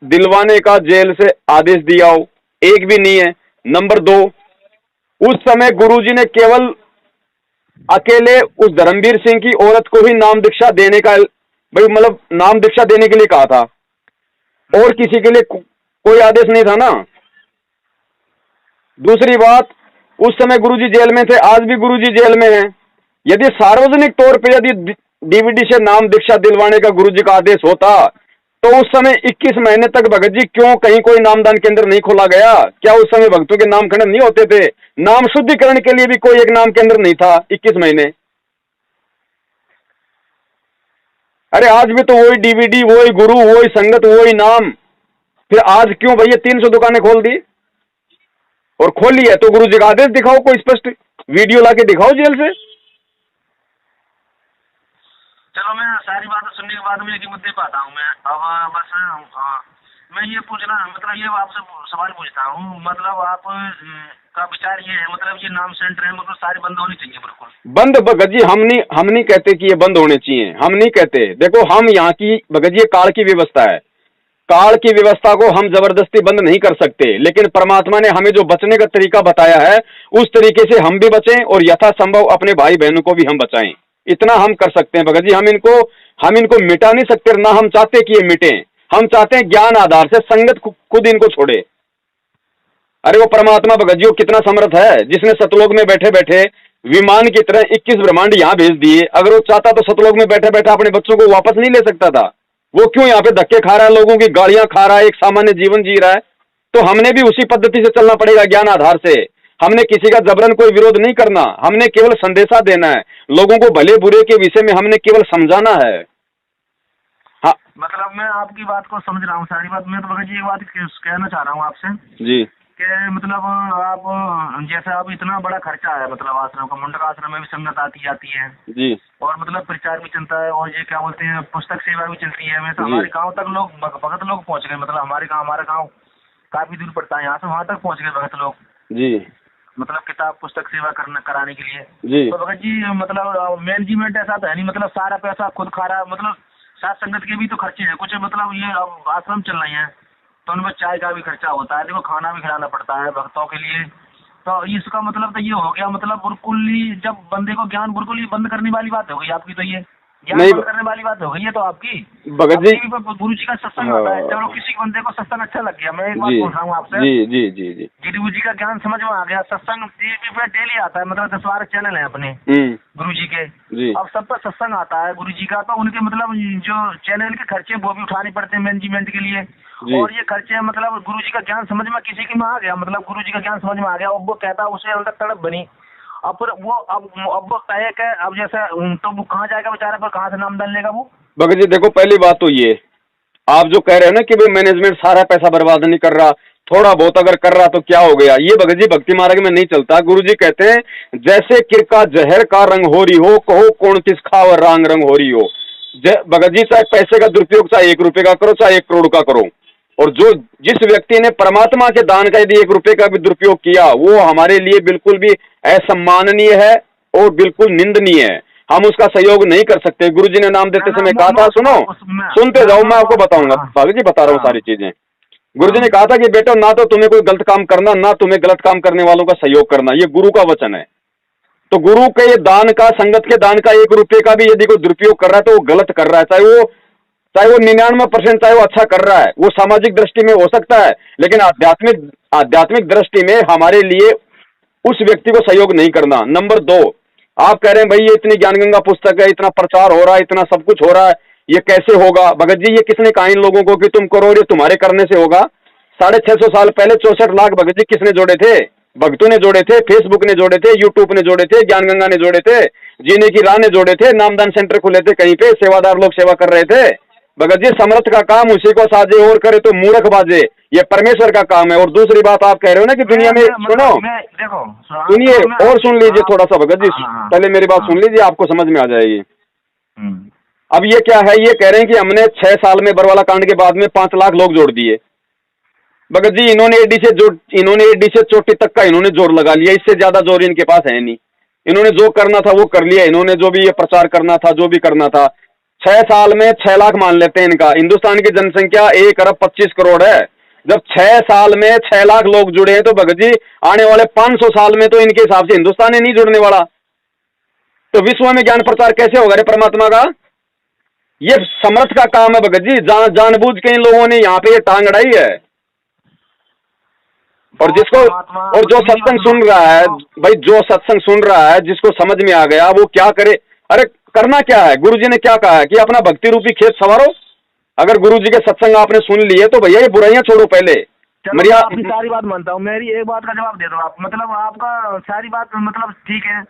दिलवाने का जेल से आदेश दिया हो? एक भी नहीं है। नंबर 2, उस समय गुरुजी ने केवल अकेले उस धर्मवीर सिंह की औरत को ही नाम दीक्षा देने का, भाई मतलब नाम दीक्षा देने के लिए कहा था, और किसी के लिए कोई आदेश नहीं था ना। दूसरी बात, उस समय गुरुजी जेल में थे, आज भी गुरुजी जेल में हैं। यदि सार्वजनिक तौर पे यदि डीवीडी से नाम दीक्षा दिलवाने का गुरुजी का आदेश होता तो उस समय 21 महीने तक भगत जी क्यों कहीं कोई नामदान केंद्र नहीं खोला गया? क्या उस समय भक्तों के नाम खंडन नहीं होते थे? नाम शुद्धिकरण के लिए भी कोई एक नाम केंद्र नहीं था 21 महीने? अरे आज भी तो वही डीवीडी, वही गुरु, वही संगत, वही नाम। फिर आज क्यों भैया 300 दुकानें खोल दी? और खोली है तो गुरु जी का आदेश दिखाओ, कोई स्पष्ट वीडियो लाके दिखाओ जेल से। चलो मैं सारी बातें सुनने के बाद में एक ही मुद्दे पे आता हूँ मैं। अब बस मैं ये पूछना मतलब ये आपसे सवाल पूछता हूँ, मतलब आप का विचार ये है मतलब ये नाम सेंटर है मतलब सारे बंद होने चाहिए? बिल्कुल बंद भगत जी, हम नहीं कहते कि ये बंद होने चाहिए, हम नहीं कहते। देखो हम यहाँ की भगत जी काल की व्यवस्था है, काल की व्यवस्था को हम जबरदस्ती बंद नहीं कर सकते, लेकिन परमात्मा ने हमें जो बचने का तरीका बताया है उस तरीके से हम भी बचें और यथासंभव अपने भाई बहनों को भी हम बचाएं। इतना हम कर सकते हैं भगत जी। हम इनको मिटा नहीं सकते, ना हम चाहते कि ये मिटे। हम चाहते हैं ज्ञान आधार से संगत खुद इनको छोड़े। अरे वो परमात्मा भगत जी वो कितना समर्थ है, जिसने सतलोक में बैठे बैठे विमान की तरह 21 ब्रह्मांड यहाँ भेज दिए। अगर वो चाहता तो सतलोक में बैठे बैठे अपने बच्चों को वापस नहीं ले सकता था? वो क्यों यहाँ पे धक्के खा रहा है, लोगों की गालियां खा रहा है, एक सामान्य जीवन जी रहा है? तो हमने भी उसी पद्धति से चलना पड़ेगा, ज्ञान आधार से। हमने किसी का जबरन कोई विरोध नहीं करना, हमने केवल संदेशा देना है, लोगों को भले बुरे के विषय में हमने केवल समझाना है। हाँ मतलब मैं आपकी बात को समझ रहा हूँ सारी बात। मैं तो भगत जी एक बात कहना चाह रहा हूँ आपसे जी कि मतलब आप जैसे अब इतना बड़ा खर्चा है मतलब आश्रम का, मुंडक आश्रम में भी संगत आती जाती है जी, और मतलब प्रचार भी चलता है और ये क्या बोलते हैं पुस्तक सेवा भी चलती है। मैं तो हमारे गांव तक लोग भगत लोग पहुंच गए, मतलब हमारा गांव काफी दूर पड़ता है यहाँ से, वहाँ तक पहुंच गए भगत लोग जी, मतलब किताब पुस्तक सेवा कराने के लिए। जी। तो भगत जी मतलब मैनेजमेंट ऐसा तो है नहीं, मतलब सारा पैसा खुद खा रहा है, मतलब साथ संगत के भी तो खर्चे हैं कुछ, मतलब ये आश्रम चल रही है तो उनमें चाय का भी खर्चा होता है, देखो खाना भी खिलाना पड़ता है भक्तों के लिए। तो इसका मतलब तो ये हो गया मतलब बिल्कुल ही जब बंदे को ज्ञान बिल्कुल ही बंद करने वाली बात हो गई आपकी, तो ये ज्ञान बंद करने वाली बात हो गई है। तो आपकी भगत जी गुरु जी का सत्संग होता है, चलो किसी बंदे को सत्संग अच्छा लग गया, मैं एक बात बोल रहा हूँ आपसे, जी जी जी जी, गुरु जी का ज्ञान समझ में आ गया, सत्संग टीवी पे डेली आता है, मतलब 10-12 चैनल है अपने गुरु जी के, अब सब पर सत्संग आता है गुरु जी का, तो उनके मतलब जो चैनल के खर्चे वो भी उठाने पड़ते हैं मैनेजमेंट के लिए, और ये खर्चे मतलब गुरु जी का ज्ञान समझ में किसी की में आ गया, मतलब गुरु जी का ज्ञान समझ में आ गया, अब वो कहता है उसे अंदर तड़प बनी। अब फिर वो अब वो कहे कि अब जैसे तो वो कहाँ जाएगा बेचारा, पर कहाँ से नामदान लेगा वो? भगत जी देखो पहली बात तो ये आप जो कह रहे हैं ना कि भाई मैनेजमेंट सारा पैसा बर्बाद नहीं कर रहा, थोड़ा बहुत अगर कर रहा तो क्या हो गया, ये भगत जी भक्ति मार्ग में नहीं चलता। गुरु जी कहते हैं जैसे किरका जहर का रंग हो रही हो, कहो कौन किस खावर रांग रंग हो रही हो। भगत जी चाहे पैसे का दुरुपयोग चाहे 1 रुपए का करो चाहे 1 करोड़ का करो, और जो जिस व्यक्ति ने परमात्मा के दान का यदि 1 रुपए का भी दुरुपयोग किया वो हमारे लिए बिल्कुल भी असम्माननीय है और बिल्कुल निंदनीय है, हम उसका सहयोग नहीं कर सकते। गुरुजी ने नाम देते समय कहा था, सुनो सुनते जाओ मैं आपको बताऊंगा, भगत जी बता रहा हूँ सारी चीजें। गुरु जी ने कहा था कि बेटा ना तो तुम्हें कोई गलत काम करना, ना तुम्हें गलत काम करने वालों का सहयोग करना, ये गुरु का वचन है। तो गुरु के ये दान का, संगत के दान का 1 रुपये का भी यदि कोई दुरुपयोग कर रहा है तो वो गलत कर रहा है, चाहे वो 99% चाहे वो अच्छा कर रहा है, वो सामाजिक दृष्टि में हो सकता है, लेकिन आध्यात्मिक दृष्टि में हमारे लिए उस व्यक्ति को सहयोग नहीं करना। नंबर 2, आप कह रहे हैं भाई ये इतनी ज्ञान गंगा पुस्तक है, इतना प्रचार हो रहा है, इतना सब कुछ हो रहा है, ये कैसे होगा? भगत जी ये किसने कहा इन लोगों को कि तुम करो और ये तुम्हारे करने से होगा? 650 साल पहले 64 लाख भगत जी किसने जोड़े थे? भक्तों ने जोड़े थे, फेसबुक ने जोड़े थे, यूट्यूब ने जोड़े थे, ज्ञान गंगा ने जोड़े थे, जीने की राह ने जोड़े थे, नामदान सेंटर खुले थे कहीं पे, सेवादार लोग सेवा कर रहे थे। भगत जी समर्थ का काम उसी को साजे और करे तो मूर्ख बाजे, ये परमेश्वर का काम है। और दूसरी बात आप कह रहे हो ना कि दुनिया में, सुनो देखो सुनिए और सुन लीजिए थोड़ा सा भगत जी, पहले मेरी बात सुन लीजिए, आपको समझ में आ जाएगी। अब ये क्या है, ये कह रहे हैं कि हमने 6 साल में बरवाला कांड के बाद में 5 लाख लोग जोड़ दिए। भगत जी इन्होंने एडी से चोटी तक का इन्होंने जोर लगा लिया, इससे ज्यादा जोर इनके पास है नहीं। इन्होंने जो करना था वो कर लिया, इन्होंने जो भी ये प्रचार करना था, जो भी करना था। 6 साल में 6 लाख मान लेते हैं इनका, हिंदुस्तान की जनसंख्या 1 अरब 25 करोड़ है। जब 6 साल में 6 लाख लोग जुड़े हैं तो भगत जी आने वाले 500 साल में तो इनके हिसाब से हिंदुस्तान ही नहीं जुड़ने वाला, तो विश्व में ज्ञान प्रचार कैसे होगा रे परमात्मा का? ये समर्थ का काम है भगत जी, जानबूझ के इन लोगों ने यहाँ पे ये टांग अड़ाई है। और जो सत्संग सुन रहा है भाई, जो सत्संग सुन रहा है, जिसको समझ में आ गया वो क्या करे? अरे करना क्या है? गुरुजी ने क्या कहा है कि अपना भक्ति रूपी खेत संवारो। अगर गुरुजी के सत्संग आपने सुन लिए तो भैया ये बुराइयां छोड़ो पहले। मैं आपकी सारी बात मानता हूँ, मेरी एक बात का जवाब दे दो आप। मतलब आपका सारी बात मतलब ठीक है,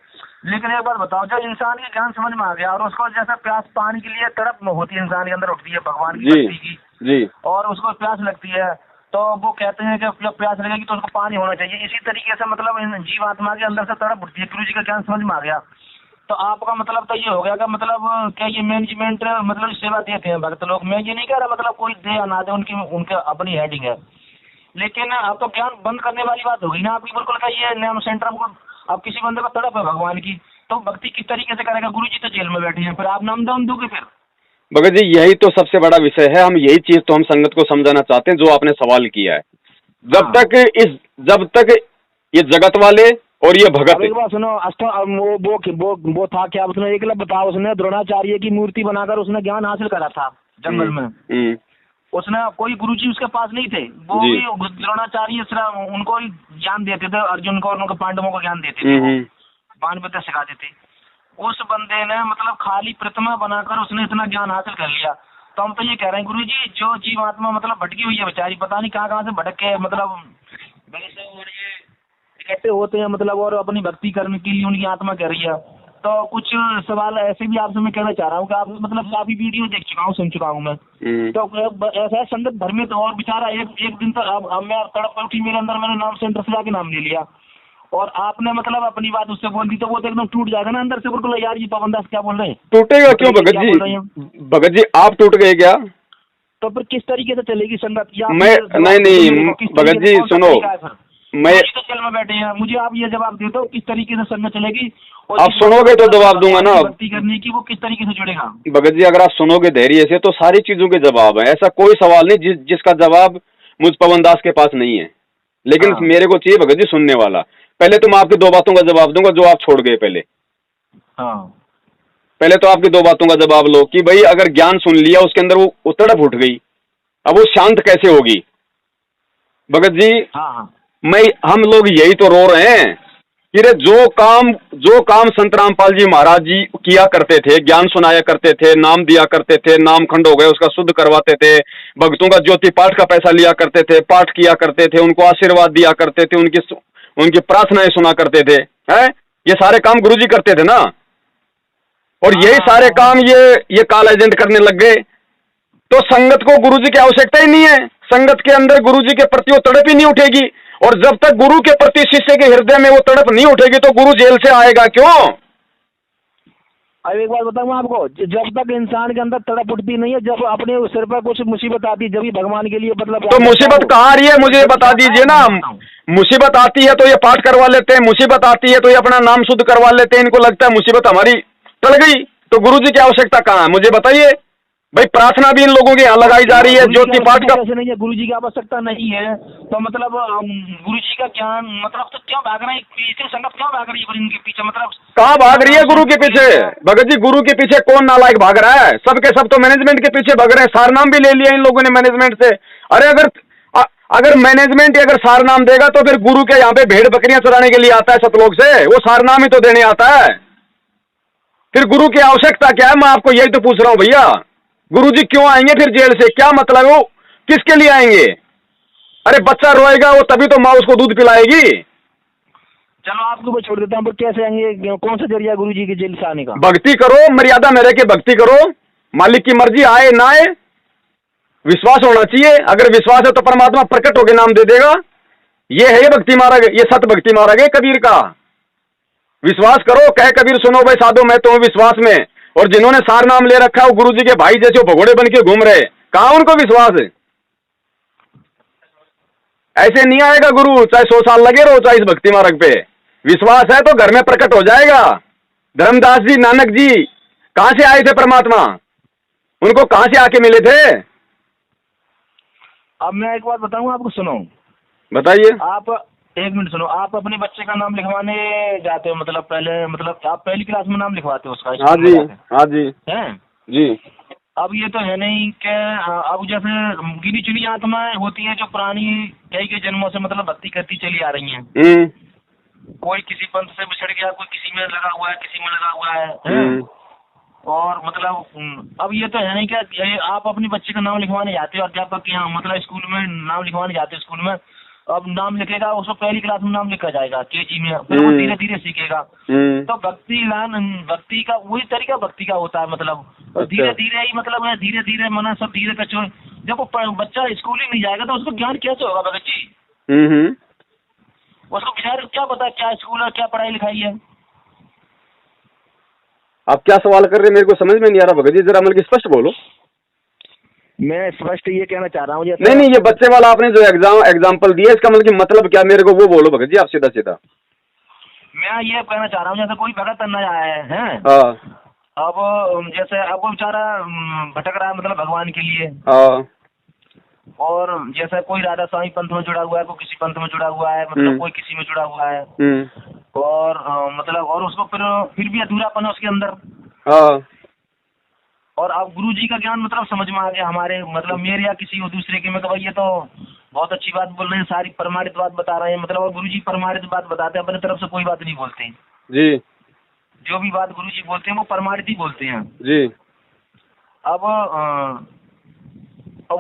लेकिन एक बात बताओ, जब इंसान के ज्ञान समझ में आ गया और उसको जैसा प्यास पानी के लिए तड़प होती है, इंसान के अंदर उठती है भगवान की भक्ति की जी, और उसको प्यास लगती है, तो वो कहते हैं कि जब प्यास लगेगी तो उसको पानी होना चाहिए। इसी तरीके से मतलब जीव आत्मा के अंदर से तड़प उठती है। गुरु जी का ज्ञान समझ में आ गया तो आपका मतलब तो ये हो गया कि मतलब क्या ये मैनेजमेंट मतलब सेवा देते हैं भक्त लोग। मैं ये नहीं कह रहा मतलब कोई दे या ना दे, उनके अपनी हेडिंग है, लेकिन अब तो ज्ञान बंद करने वाली बात हो गई ना आपकी। बिल्कुल का ये नाम सेंटर को अब किसी बंदे को तड़प है भगवान की, तो भक्ति किस तरीके से करेगा? गुरु जी तो जेल में बैठे हैं, फिर आप नाम दान दोगे फिर? भगत जी यही तो सबसे बड़ा विषय है, हम यही चीज तो हम संगत को समझाना चाहते हैं जो आपने सवाल किया है। जब तक ये जगत वाले और ये भगत, एक बात सुनो, वो था क्या, उसने एक बताओ, उसने द्रोणाचार्य की मूर्ति बनाकर उसने ज्ञान हासिल करा था जंगल में। उसने कोई गुरुजी उसके पास नहीं थे, वो भी द्रोणाचार्य उनको ज्ञान देते थे, अर्जुन को और उनको पांडवों को ज्ञान देते थे, बाण विद्या सिखाते थे। उस बंदे ने मतलब खाली प्रतिमा बनाकर उसने इतना ज्ञान हासिल कर लिया। तो हम तो ये कह रहे हैं गुरुजी, जो जीव आत्मा मतलब भटकी हुई है बेचारी, पता नहीं कहाँ से भटक के मतलब वैसे और ये इकट्ठे होते हैं मतलब और अपनी भक्ति करने के लिए उनकी आत्मा कर रही है। तो कुछ सवाल ऐसे भी आपसे मैं कहना चाह रहा हूँ कि आप मतलब काफी वीडियो देख चुका हूँ, सुन चुका हूँ मैं। तो ऐसा संगत भर में तो और बेचारा एक दिन तक अब मैं तड़प उठी, मेरे अंदर मैंने नाम सेंटर से जाके नाम ले लिया और आपने मतलब अपनी बात उससे बोल दी तो वो तो एकदम टूट जाएगा ना अंदर से। बिल्कुल यार ये पवनदास क्या बोल रहे हैं? टूटेगा क्यों भगत जी? भगत जी आप टूट गए क्या? तो फिर किस तरीके से चलेगी संगत? मैं नहीं भगत जी सुनो, मैं जेल में बैठे हैं, मुझे आप ये जवाब दे दो किस तरीके से संगत चलेगी? आप सुनोगे तो जवाब दूंगा ना। भक्ति करने की वो किस तरीके से जुड़ेगा? भगत जी अगर आप सुनोगे धैर्य से तो सारी चीजों के जवाब है, ऐसा कोई सवाल नहीं जिसका जवाब मुझ पवनदास के पास नहीं है। लेकिन मेरे को चाहिए भगत जी सुनने वाला। पहले तो मैं आपकी 2 बातों का जवाब दूंगा जो आप छोड़ गए पहले तो आपकी 2 बातों का जवाब लो कि भाई अगर ज्ञान सुन लिया उसके अंदर वो तड़प उठ गई, अब वो शांत कैसे होगी? भगत जी हम लोग यही तो रो रहे हैं कि रे जो काम संत रामपाल जी महाराज जी किया करते थे, ज्ञान सुनाया करते थे, नाम दिया करते थे, नाम खंड हो गए उसका शुद्ध करवाते थे, भक्तों का ज्योति पाठ का पैसा लिया करते थे, पाठ किया करते थे, उनको आशीर्वाद दिया करते थे, उनकी प्रार्थनाएं सुना करते थे, हैं? ये सारे काम गुरुजी करते थे ना। और यही सारे काम ये काल एजेंट करने लग गए, तो संगत को गुरुजी की आवश्यकता ही नहीं है। संगत के अंदर गुरुजी के प्रति वो तड़प ही नहीं उठेगी, और जब तक गुरु के प्रति शिष्य के हृदय में वो तड़प नहीं उठेगी तो गुरु जेल से आएगा क्यों? अब एक बात बताऊं आपको, जब तक इंसान के अंदर तड़प उठती नहीं है, जब अपने सिर पर कुछ मुसीबत आती है, जब ही भगवान के लिए मतलब तो मुसीबत कहाँ आ रही है मुझे बता दीजिए ना। मुसीबत आती है तो ये पाठ करवा लेते हैं, मुसीबत आती है तो ये अपना नाम शुद्ध करवा लेते हैं, इनको लगता है मुसीबत हमारी टल गई, तो गुरुजी की आवश्यकता कहाँ है मुझे बताइए। भाई प्रार्थना भी इन लोगों के यहाँ लगाई जा रही है, ज्योति पाठ का नहीं है, गुरु जी की आवश्यकता नहीं है, तो मतलब गुरु जी का ज्ञान मतलब तो क्यों भाग रहे हैं, इसकी संगत क्यों भाग रही है इनके पीछे, मतलब कहाँ भाग रही है गुरु के पीछे? भगत जी गुरु के पीछे कौन नालायक भाग रहा है? सब के सब तो मैनेजमेंट के पीछे भाग रहे हैं। सार नाम भी ले लिया इन लोगों ने मैनेजमेंट से। अरे अगर मैनेजमेंट अगर सार नाम देगा तो फिर गुरु के यहाँ पे भेड़ बकरियां चराने के लिए आता है सतलोक से, वो सार नाम ही तो देने आता है। फिर गुरु की आवश्यकता क्या है? मैं आपको यही तो पूछ रहा हूँ भैया, गुरु जी क्यों आएंगे फिर जेल से? क्या मतलब है? वो किसके लिए आएंगे? अरे बच्चा रोएगा वो तभी तो माँ उसको दूध पिलाएगी। चलो आपके ऊपर छोड़ देता हूँ, पर कैसे आएंगे, कौन सा जरिया गुरु जी की जेल से आने का? भक्ति करो, मर्यादा में रह के भक्ति करो, मालिक की मर्जी आए ना आए, विश्वास होना चाहिए। अगर विश्वास है तो परमात्मा प्रकट होकर नाम दे देगा। ये है भक्ति मार्ग, ये सत भक्ति मार्ग है कबीर का। विश्वास करो, कहे कबीर सुनो भाई साधो मैं तो हूं विश्वास में। और जिन्होंने सार नाम ले रखा है वो गुरु जी के भाई जैसे भगोड़े बन के घूम रहे, कहां उनको विश्वास है? ऐसे नहीं आएगा गुरु, चाहे 100 साल लगे रहो चाहे इस भक्ति मार्ग पे। विश्वास है तो घर में प्रकट हो जाएगा। धर्मदास जी, नानक जी कहां से आए थे परमात्मा? उनको कहां से आके मिले थे? अब मैं एक बात बताऊं आपको, सुनो। बताइए। आप एक मिनट सुनो, आप अपने बच्चे का नाम लिखवाने जाते हो, मतलब पहले मतलब आप पहली क्लास में नाम लिखवाते हो उसका? हाँ जी, हाँ जी, हैं जी। अब ये तो है नहीं कि अब जैसे गिनी चुनी आत्माएं होती हैं जो पुरानी कई जन्मों से मतलब भक्ति करती चली आ रही हैं। कोई किसी पंथ से बिछड़ गया, कोई किसी में लगा हुआ है, किसी में लगा हुआ है। और मतलब अब ये तो है नहीं कि आप अपने बच्चे का नाम लिखवाने जाते हो अध्यापक के यहाँ, मतलब स्कूल में नाम लिखवाने जाते हो। स्कूल में अब नाम लिखेगा, उसको पहली क्लास में नाम लिखा जाएगा केजी में, फिर वो धीरे धीरे सीखेगा। तो भक्ति का वही तरीका भक्ति का होता है, मतलब धीरे धीरे ही, मतलब धीरे धीरे मना सब धीरे कचो। जब वो बच्चा स्कूल ही नहीं जाएगा तो उसको ज्ञान कैसे होगा भगत जी? उसको बेचारे क्या पता क्या स्कूल है, क्या पढ़ाई लिखाई है। आप क्या सवाल कर रहे हैं? मेरे को समझ में नहीं आ रहा भगत जी, जरा मतलब स्पष्ट बोलो। मैं स्पष्ट ये कहना चाह रहा हूँ। नहीं, ये बच्चे वाला आपने जो एग्जाम्पल दिया इसका मतलब क्या, मेरे को वो बोलो भगत जी आप सीधा सीधा। मैं ये कहना चाह रहा हूँ जैसे कोई भगत अन्ना आया है, अब जैसे अब वो बेचारा भटक रहा है मतलब भगवान के लिए। और जैसे कोई राधा स्वामी पंथ में जुड़ा हुआ है, कोई किसी पंथ में जुड़ा हुआ है, मतलब कोई किसी में जुड़ा हुआ है। और मतलब और उसको फिर भी अधूरापन है उसके अंदर। और अब गुरु जी का ज्ञान मतलब समझ में आ गया हमारे, मतलब मेरे या किसी दूसरे के में, तो भाई ये तो बहुत अच्छी बात बोल रहे हैं, सारी प्रमाणित बात बता रहे हैं, मतलब और गुरु जी प्रमाणित बात बताते हैं, अपने तरफ से कोई बात नहीं बोलते हैं जी। जो भी बात गुरु जी बोलते हैं वो प्रमाणित ही बोलते हैं जी। अब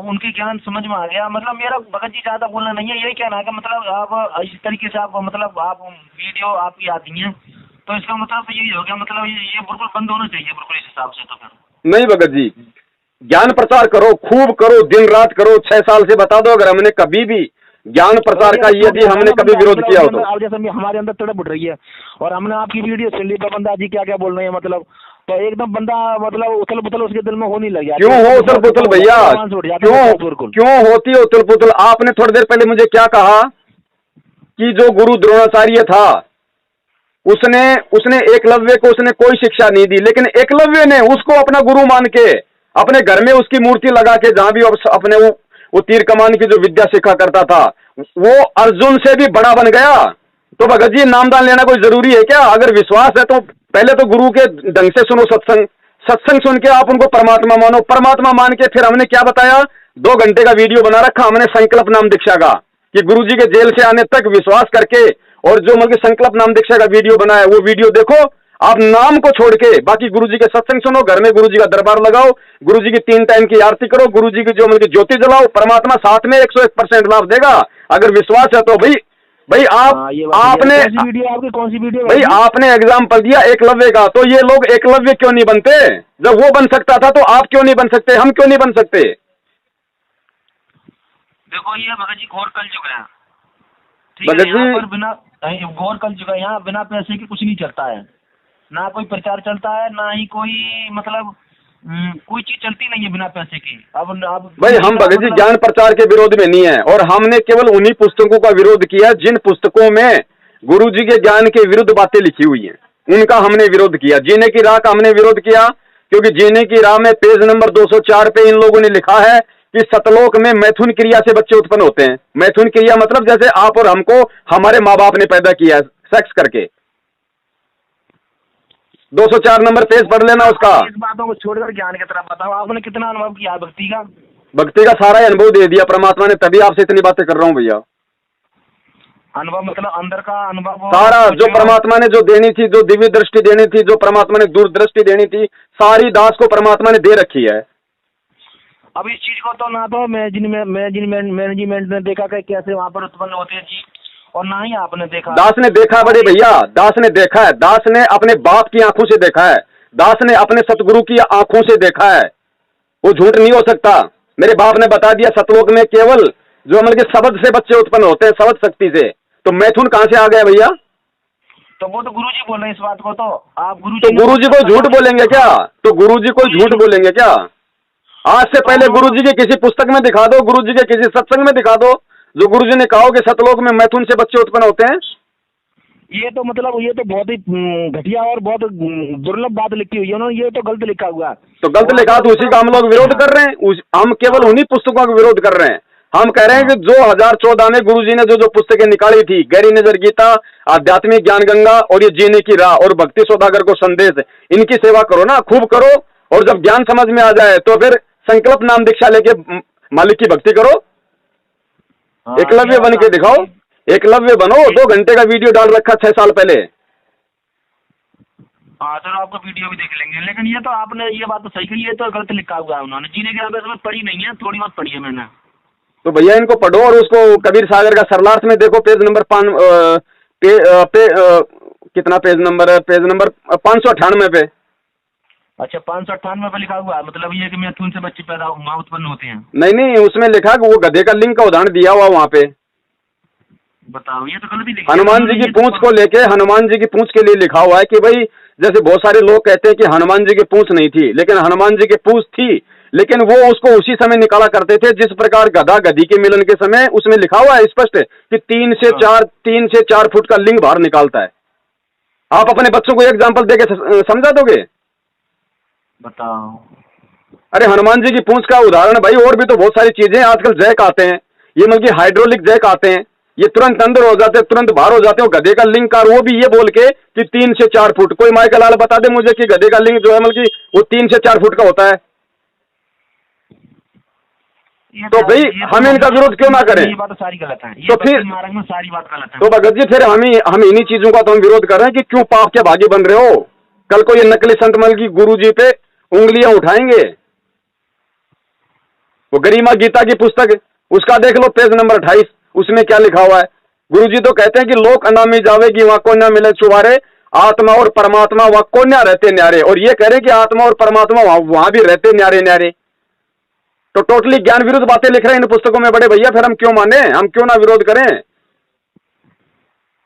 उनके ज्ञान समझ में आ गया। मतलब मेरा भगत जी ज्यादा बोलना नहीं है, यही कहना है कि मतलब आप इस तरीके से आप मतलब आप वीडियो आपकी आती हैं तो इसका मतलब तो यही हो गया, मतलब ये बिल्कुल बंद होना चाहिए बिल्कुल इस हिसाब से। तो फिर नहीं भगत जी, ज्ञान प्रचार करो, खूब करो, दिन रात करो। 6 साल से बता दो अगर हमने कभी भी ज्ञान प्रचार का यदि हमने कभी विरोध किया हो तो। अब जैसे हमारे अंदर तड़प उठ रही है और हमने आपकी वीडियो सुन ली तो बंदा जी क्या क्या बोल रहे हैं, मतलब तो एकदम बंदा मतलब उथल पुथल उसके दिल में होने लग गया। क्यों हो उथल पुथल भैया? क्यों होती है उथल पुथल? आपने थोड़ी देर पहले मुझे क्या कहा कि जो गुरु द्रोणाचार्य था उसने एकलव्य को उसने कोई शिक्षा नहीं दी, लेकिन एकलव्य ने उसको अपना गुरु मान के अपने घर में उसकी मूर्ति लगा के जहां भी अपने वो तीर कमान की जो विद्या सिखा करता था वो अर्जुन से भी बड़ा बन गया। तो भगत जी नामदान लेना कोई जरूरी है क्या? अगर विश्वास है तो पहले तो गुरु के ढंग से सुनो सत्संग सुन के आप उनको परमात्मा मानो। परमात्मा मान के फिर हमने क्या बताया, 2 घंटे का वीडियो बना रखा हमने संकल्प नाम दीक्षा का, कि गुरु जी के जेल से आने तक विश्वास करके और जो मतलब संकल्प नाम दीक्षा का वीडियो बनाया वो वीडियो देखो। आप नाम को छोड़ के बाकी गुरु जी के सत्संग सुनो, घर में गुरु जी का दरबार लगाओ, गुरु जी की 3 टाइम की आरती करो, गुरु जी की जो मतलब ज्योति जलाओ, परमात्मा साथ में 101% लाभ देगा अगर विश्वास है तो। भाई आपने आपकी कौन सी वीडियो भाई आपने एग्जाम्पल दिया एकलव्य का, तो ये लोग एकलव्य क्यों नहीं बनते? जब वो बन सकता था तो आप क्यों नहीं बन सकते, हम क्यों नहीं बन सकते? देखो ये भगत जी घोर कल चुका है, ठीक है? यहाँ पर बिना घोर कल चुका है, यहाँ बिना पैसे के कुछ नहीं चलता है, ना कोई प्रचार चलता है, ना ही कोई मतलब कोई चीज चलती नहीं है बिना पैसे की। अब भाई हम भगत जी ज्ञान प्रचार के विरोध में नहीं है, और हमने केवल उन्हीं पुस्तकों का विरोध किया जिन पुस्तकों में गुरु जी के ज्ञान के विरुद्ध बातें लिखी हुई हैं, उनका हमने विरोध किया। जीने की राह का हमने विरोध किया, क्योंकि जीने की राह में पेज नंबर 204 पे इन लोगों ने लिखा है कि सतलोक में मैथुन क्रिया से बच्चे उत्पन्न होते हैं। मैथुन क्रिया मतलब जैसे आप और हमको हमारे माँ बाप ने पैदा किया है सेक्स करके। 204 नंबर पेज पढ़ लेना उसका। इस बातों को छोड़कर ज्ञान की तरफ बताओ, आपने कितना अनुभव किया भक्ति का? भक्ति का सारा अनुभव दे दिया परमात्मा ने, तभी आपसे इतनी बातें कर रहा हूँ भैया। अनुभव मतलब अंदर का अनुभव सारा जो परमात्मा ने जो देनी थी, जो दिव्य दृष्टि देनी थी, जो परमात्मा ने दूरदृष्टि देनी थी, सारी दास को परमात्मा ने दे रखी है। अब इस चीज को तो ना तो मैनेजमेंट ने देखा कि कैसे वहाँ पर उत्पन्न होते हैं जी, और ना ही आपने देखा। दास ने देखा बड़े भैया, दास ने देखा है, दास ने अपने बाप की आंखों से देखा है, दास ने अपने सतगुरु की आंखों से देखा है। वो झूठ नहीं हो सकता। मेरे बाप ने बता दिया सतलोक में केवल जो अमल के शब्द से बच्चे उत्पन्न होते हैं, शब्द शक्ति से। तो मैथुन कहां से आ गया भैया? तो वो तो गुरुजी बोल रहे हैं इस बात को, तो आप गुरुजी को झूठ बोलेंगे क्या? तो गुरुजी को झूठ बोलेंगे क्या? आज से पहले गुरुजी के किसी पुस्तक में दिखा दो, गुरुजी के किसी सत्संग में दिखा दो जो गुरुजी ने कहा हो कि सतलोक में मैथुन से बच्चे उत्पन्न होते हैं। ये तो मतलब ये तो बहुत ही घटिया और बहुत दुर्लभ बात लिखी हुई है उन्होंने, ये तो गलत लिखा हुआ। तो गलत लिखा तो उसी का हम लोग विरोध कर रहे हैं। हम केवल उन्हीं पुस्तकों का विरोध कर रहे हैं। हम कह रहे हैं कि जो 2014 में गुरुजी ने जो पुस्तकें निकाली थी, गहरी नजर गीता, आध्यात्मिक ज्ञान गंगा और ये जीने की राह और भक्ति सौदागर को संदेश, इनकी सेवा करो ना, खूब करो। और जब ज्ञान समझ में आ जाए तो फिर संकल्प नाम दीक्षा लेके मालिक की भक्ति करो। एकलव्य बन के दिखाओ, एकलव्य बनो। 2 घंटे का वीडियो डाल रखा 6 साल पहले। हाँ चलो आपका वीडियो भी देख लेंगे, लेकिन ये तो आपने ये बात तो सही कही, ये तो गलत लिखा हुआ है उन्होंने। जीने की राह पढ़ी नहीं है, थोड़ी बहुत पढ़ी है मैंने। तो भैया इनको पढ़ो और उसको कबीर सागर का सरलार्थ में देखो, पेज नंबर कितना पेज नंबर है? पेज नंबर 598 पे। अच्छा 598 पे लिखा हुआ है, मतलब ये कि मैथुन से बच्चे पैदा वहाँ उत्पन्न होते हैं? नहीं, उसमें लिखा कि वो गधे का लिंग का उदाहरण दिया हुआ वहाँ पे। बताओ, ये तो गलत ही लिखा। हनुमान जी की पूंछ को लेके, हनुमान जी की पूंछ के लिए लिखा हुआ है कि भाई जैसे बहुत सारे लोग कहते हैं कि हनुमान जी की पूंछ नहीं थी, लेकिन हनुमान जी की पूंछ थी, लेकिन वो उसको उसी समय निकाला करते थे जिस प्रकार गधा गधी के मिलन के समय। उसमें लिखा हुआ है स्पष्ट कि 3 से 4 फुट का लिंग बाहर निकालता है। आप अपने बच्चों को एग्जाम्पल देके समझा दोगे? बताओ। अरे हनुमान जी की पूंछ का उदाहरण भाई, और भी तो बहुत सारी चीजें आजकल जैक आते हैं, ये मतलब कि हाइड्रोलिक जैक आते हैं, ये तुरंत अंदर हो जाते हैं, तुरंत बाहर हो जाते हैं। गधे का लिंग का वो भी ये बोल के कि 3 से 4 फुट। कोई माइकल लाल बता दे मुझे कि गधे का लिंग जो है मतलब कि वो 3 से 4 फुट का होता है। तो भाई हम इनका विरोध क्यों ना करें? ये बात सारी गलत है, तो फिर महाराज में सारी बात गलत है। तो भगत जी फिर हम इन्हीं चीजों का तो हम विरोध कर रहे हैं कि क्यों पाप के भागी बन रहे हो? कल को ये नकली संत मल की गुरु जी पे उंगलियां उठाएंगे। वो गरिमा गीता की पुस्तक उसका देख लो, पेज नंबर 28, उसमें क्या लिखा हुआ है? गुरु जी तो कहते हैं कि लोक अनामी जावेगी वहां को न मिले छुवारे, आत्मा और परमात्मा वहां को न रहते न्यारे। और ये कह रहे हैं कि आत्मा और परमात्मा वहां भी रहते न्यारे न्यारे। तो टोटली ज्ञान विरुद्ध बातें लिख रहे हैं इन पुस्तकों में बड़े भैया। फिर हम क्यों माने, हम क्यों ना विरोध करें?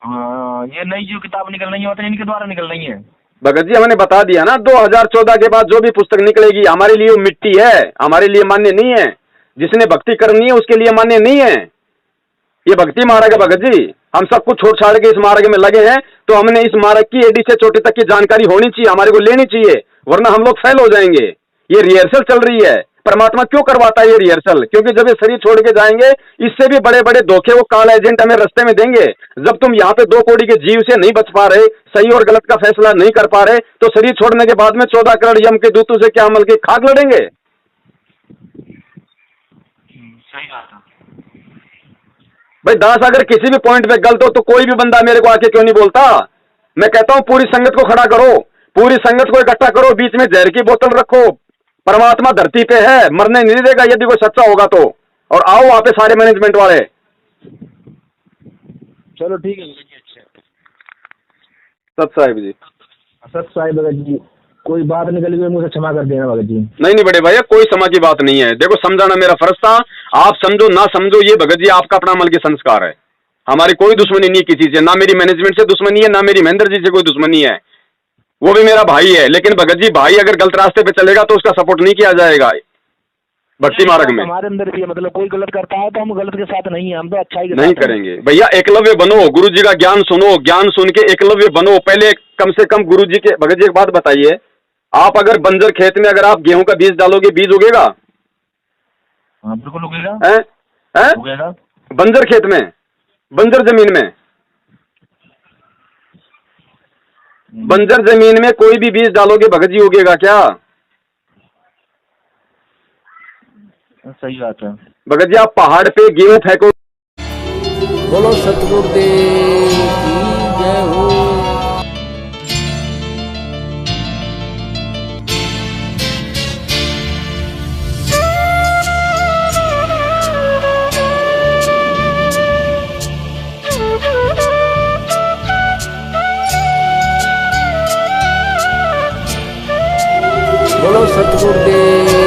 हाँ, ये नई जो किताब निकल रही है इनके द्वारा निकल रही है। भगत जी हमने बता दिया ना, 2014 के बाद जो भी पुस्तक निकलेगी हमारे लिए मिट्टी है, हमारे लिए मान्य नहीं है। जिसने भक्ति करनी है उसके लिए मान्य नहीं है। ये भक्ति मार्ग है भगत जी। हम सब कुछ छोड़ छाड़ के इस मार्ग में लगे हैं, तो हमने इस मार्ग की एडी से चोटी तक की जानकारी होनी चाहिए, हमारे को लेनी चाहिए, वरना हम लोग फेल हो जाएंगे। ये रिहर्सल चल रही है। परमात्मा क्यों करवाता है ये रिहर्सल? क्योंकि जब ये शरीर छोड़ के जाएंगे, इससे भी बड़े बड़े धोखे वो काल एजेंट हमें रास्ते में देंगे। जब तुम यहाँ पे 2 कौड़ी के जीव से नहीं बच पा रहे, सही और गलत का फैसला नहीं कर पा रहे, तो शरीर छोड़ने के बाद में 14 करोड़ यम के दूतों से क्या अमल की खाक लड़ेंगे? सही बात है भाई। दास अगर किसी भी पॉइंट पे गलत हो तो कोई भी बंदा मेरे को आके क्यों नहीं बोलता? मैं कहता हूं पूरी संगत को खड़ा करो, पूरी संगत को इकट्ठा करो, बीच में जहर की बोतल रखो। परमात्मा धरती पे है, मरने नहीं देगा यदि कोई सच्चा होगा तो। और आओ वहां पे सारे मैनेजमेंट वाले। चलो ठीक है अच्छा। सत साहिब जी, सत साहिब भगत जी, कोई बात निकली हुई मुझे क्षमा कर देना भगत जी। नहीं बड़े भैया, कोई क्षमा की बात नहीं है। देखो समझाना मेरा फर्ज था, आप समझो ना समझो, ये भगत जी आपका अपना अमल के संस्कार है। हमारी कोई दुश्मनी नहीं किसी से, ना मेरी मैनेजमेंट से दुश्मनी है, ना मेरी महेंद्र जी से कोई दुश्मनी है। वो भी मेरा भाई है, लेकिन भगत जी भाई अगर गलत रास्ते पे चलेगा तो उसका सपोर्ट नहीं किया जाएगा भक्ति मार्ग में। हमारे अंदर भी है, मतलब कोई गलत करता है तो हम गलत के साथ नहीं है, हम तो अच्छा ही नहीं करेंगे भैया। एकलव्य बनो, गुरु जी का ज्ञान सुनो, ज्ञान सुन के एकलव्य बनो। पहले कम से कम गुरु जी के, भगत जी एक बात बताइए, आप अगर बंजर खेत में अगर आप गेहूं का बीज डालोगे, बीज उगेगा? हाँ बिल्कुल उगेगा। हैं? हैं? उगेगा। बंजर खेत में, बंजर जमीन में, बंजर जमीन में कोई भी बीज डालोगे भगत जी, उगेगा क्या? सही बात है भगत जी, आप पहाड़ पे गेहूं फेंको। बोलो सतगुरुदेव की जय हो। बोलो सतगुरुदेव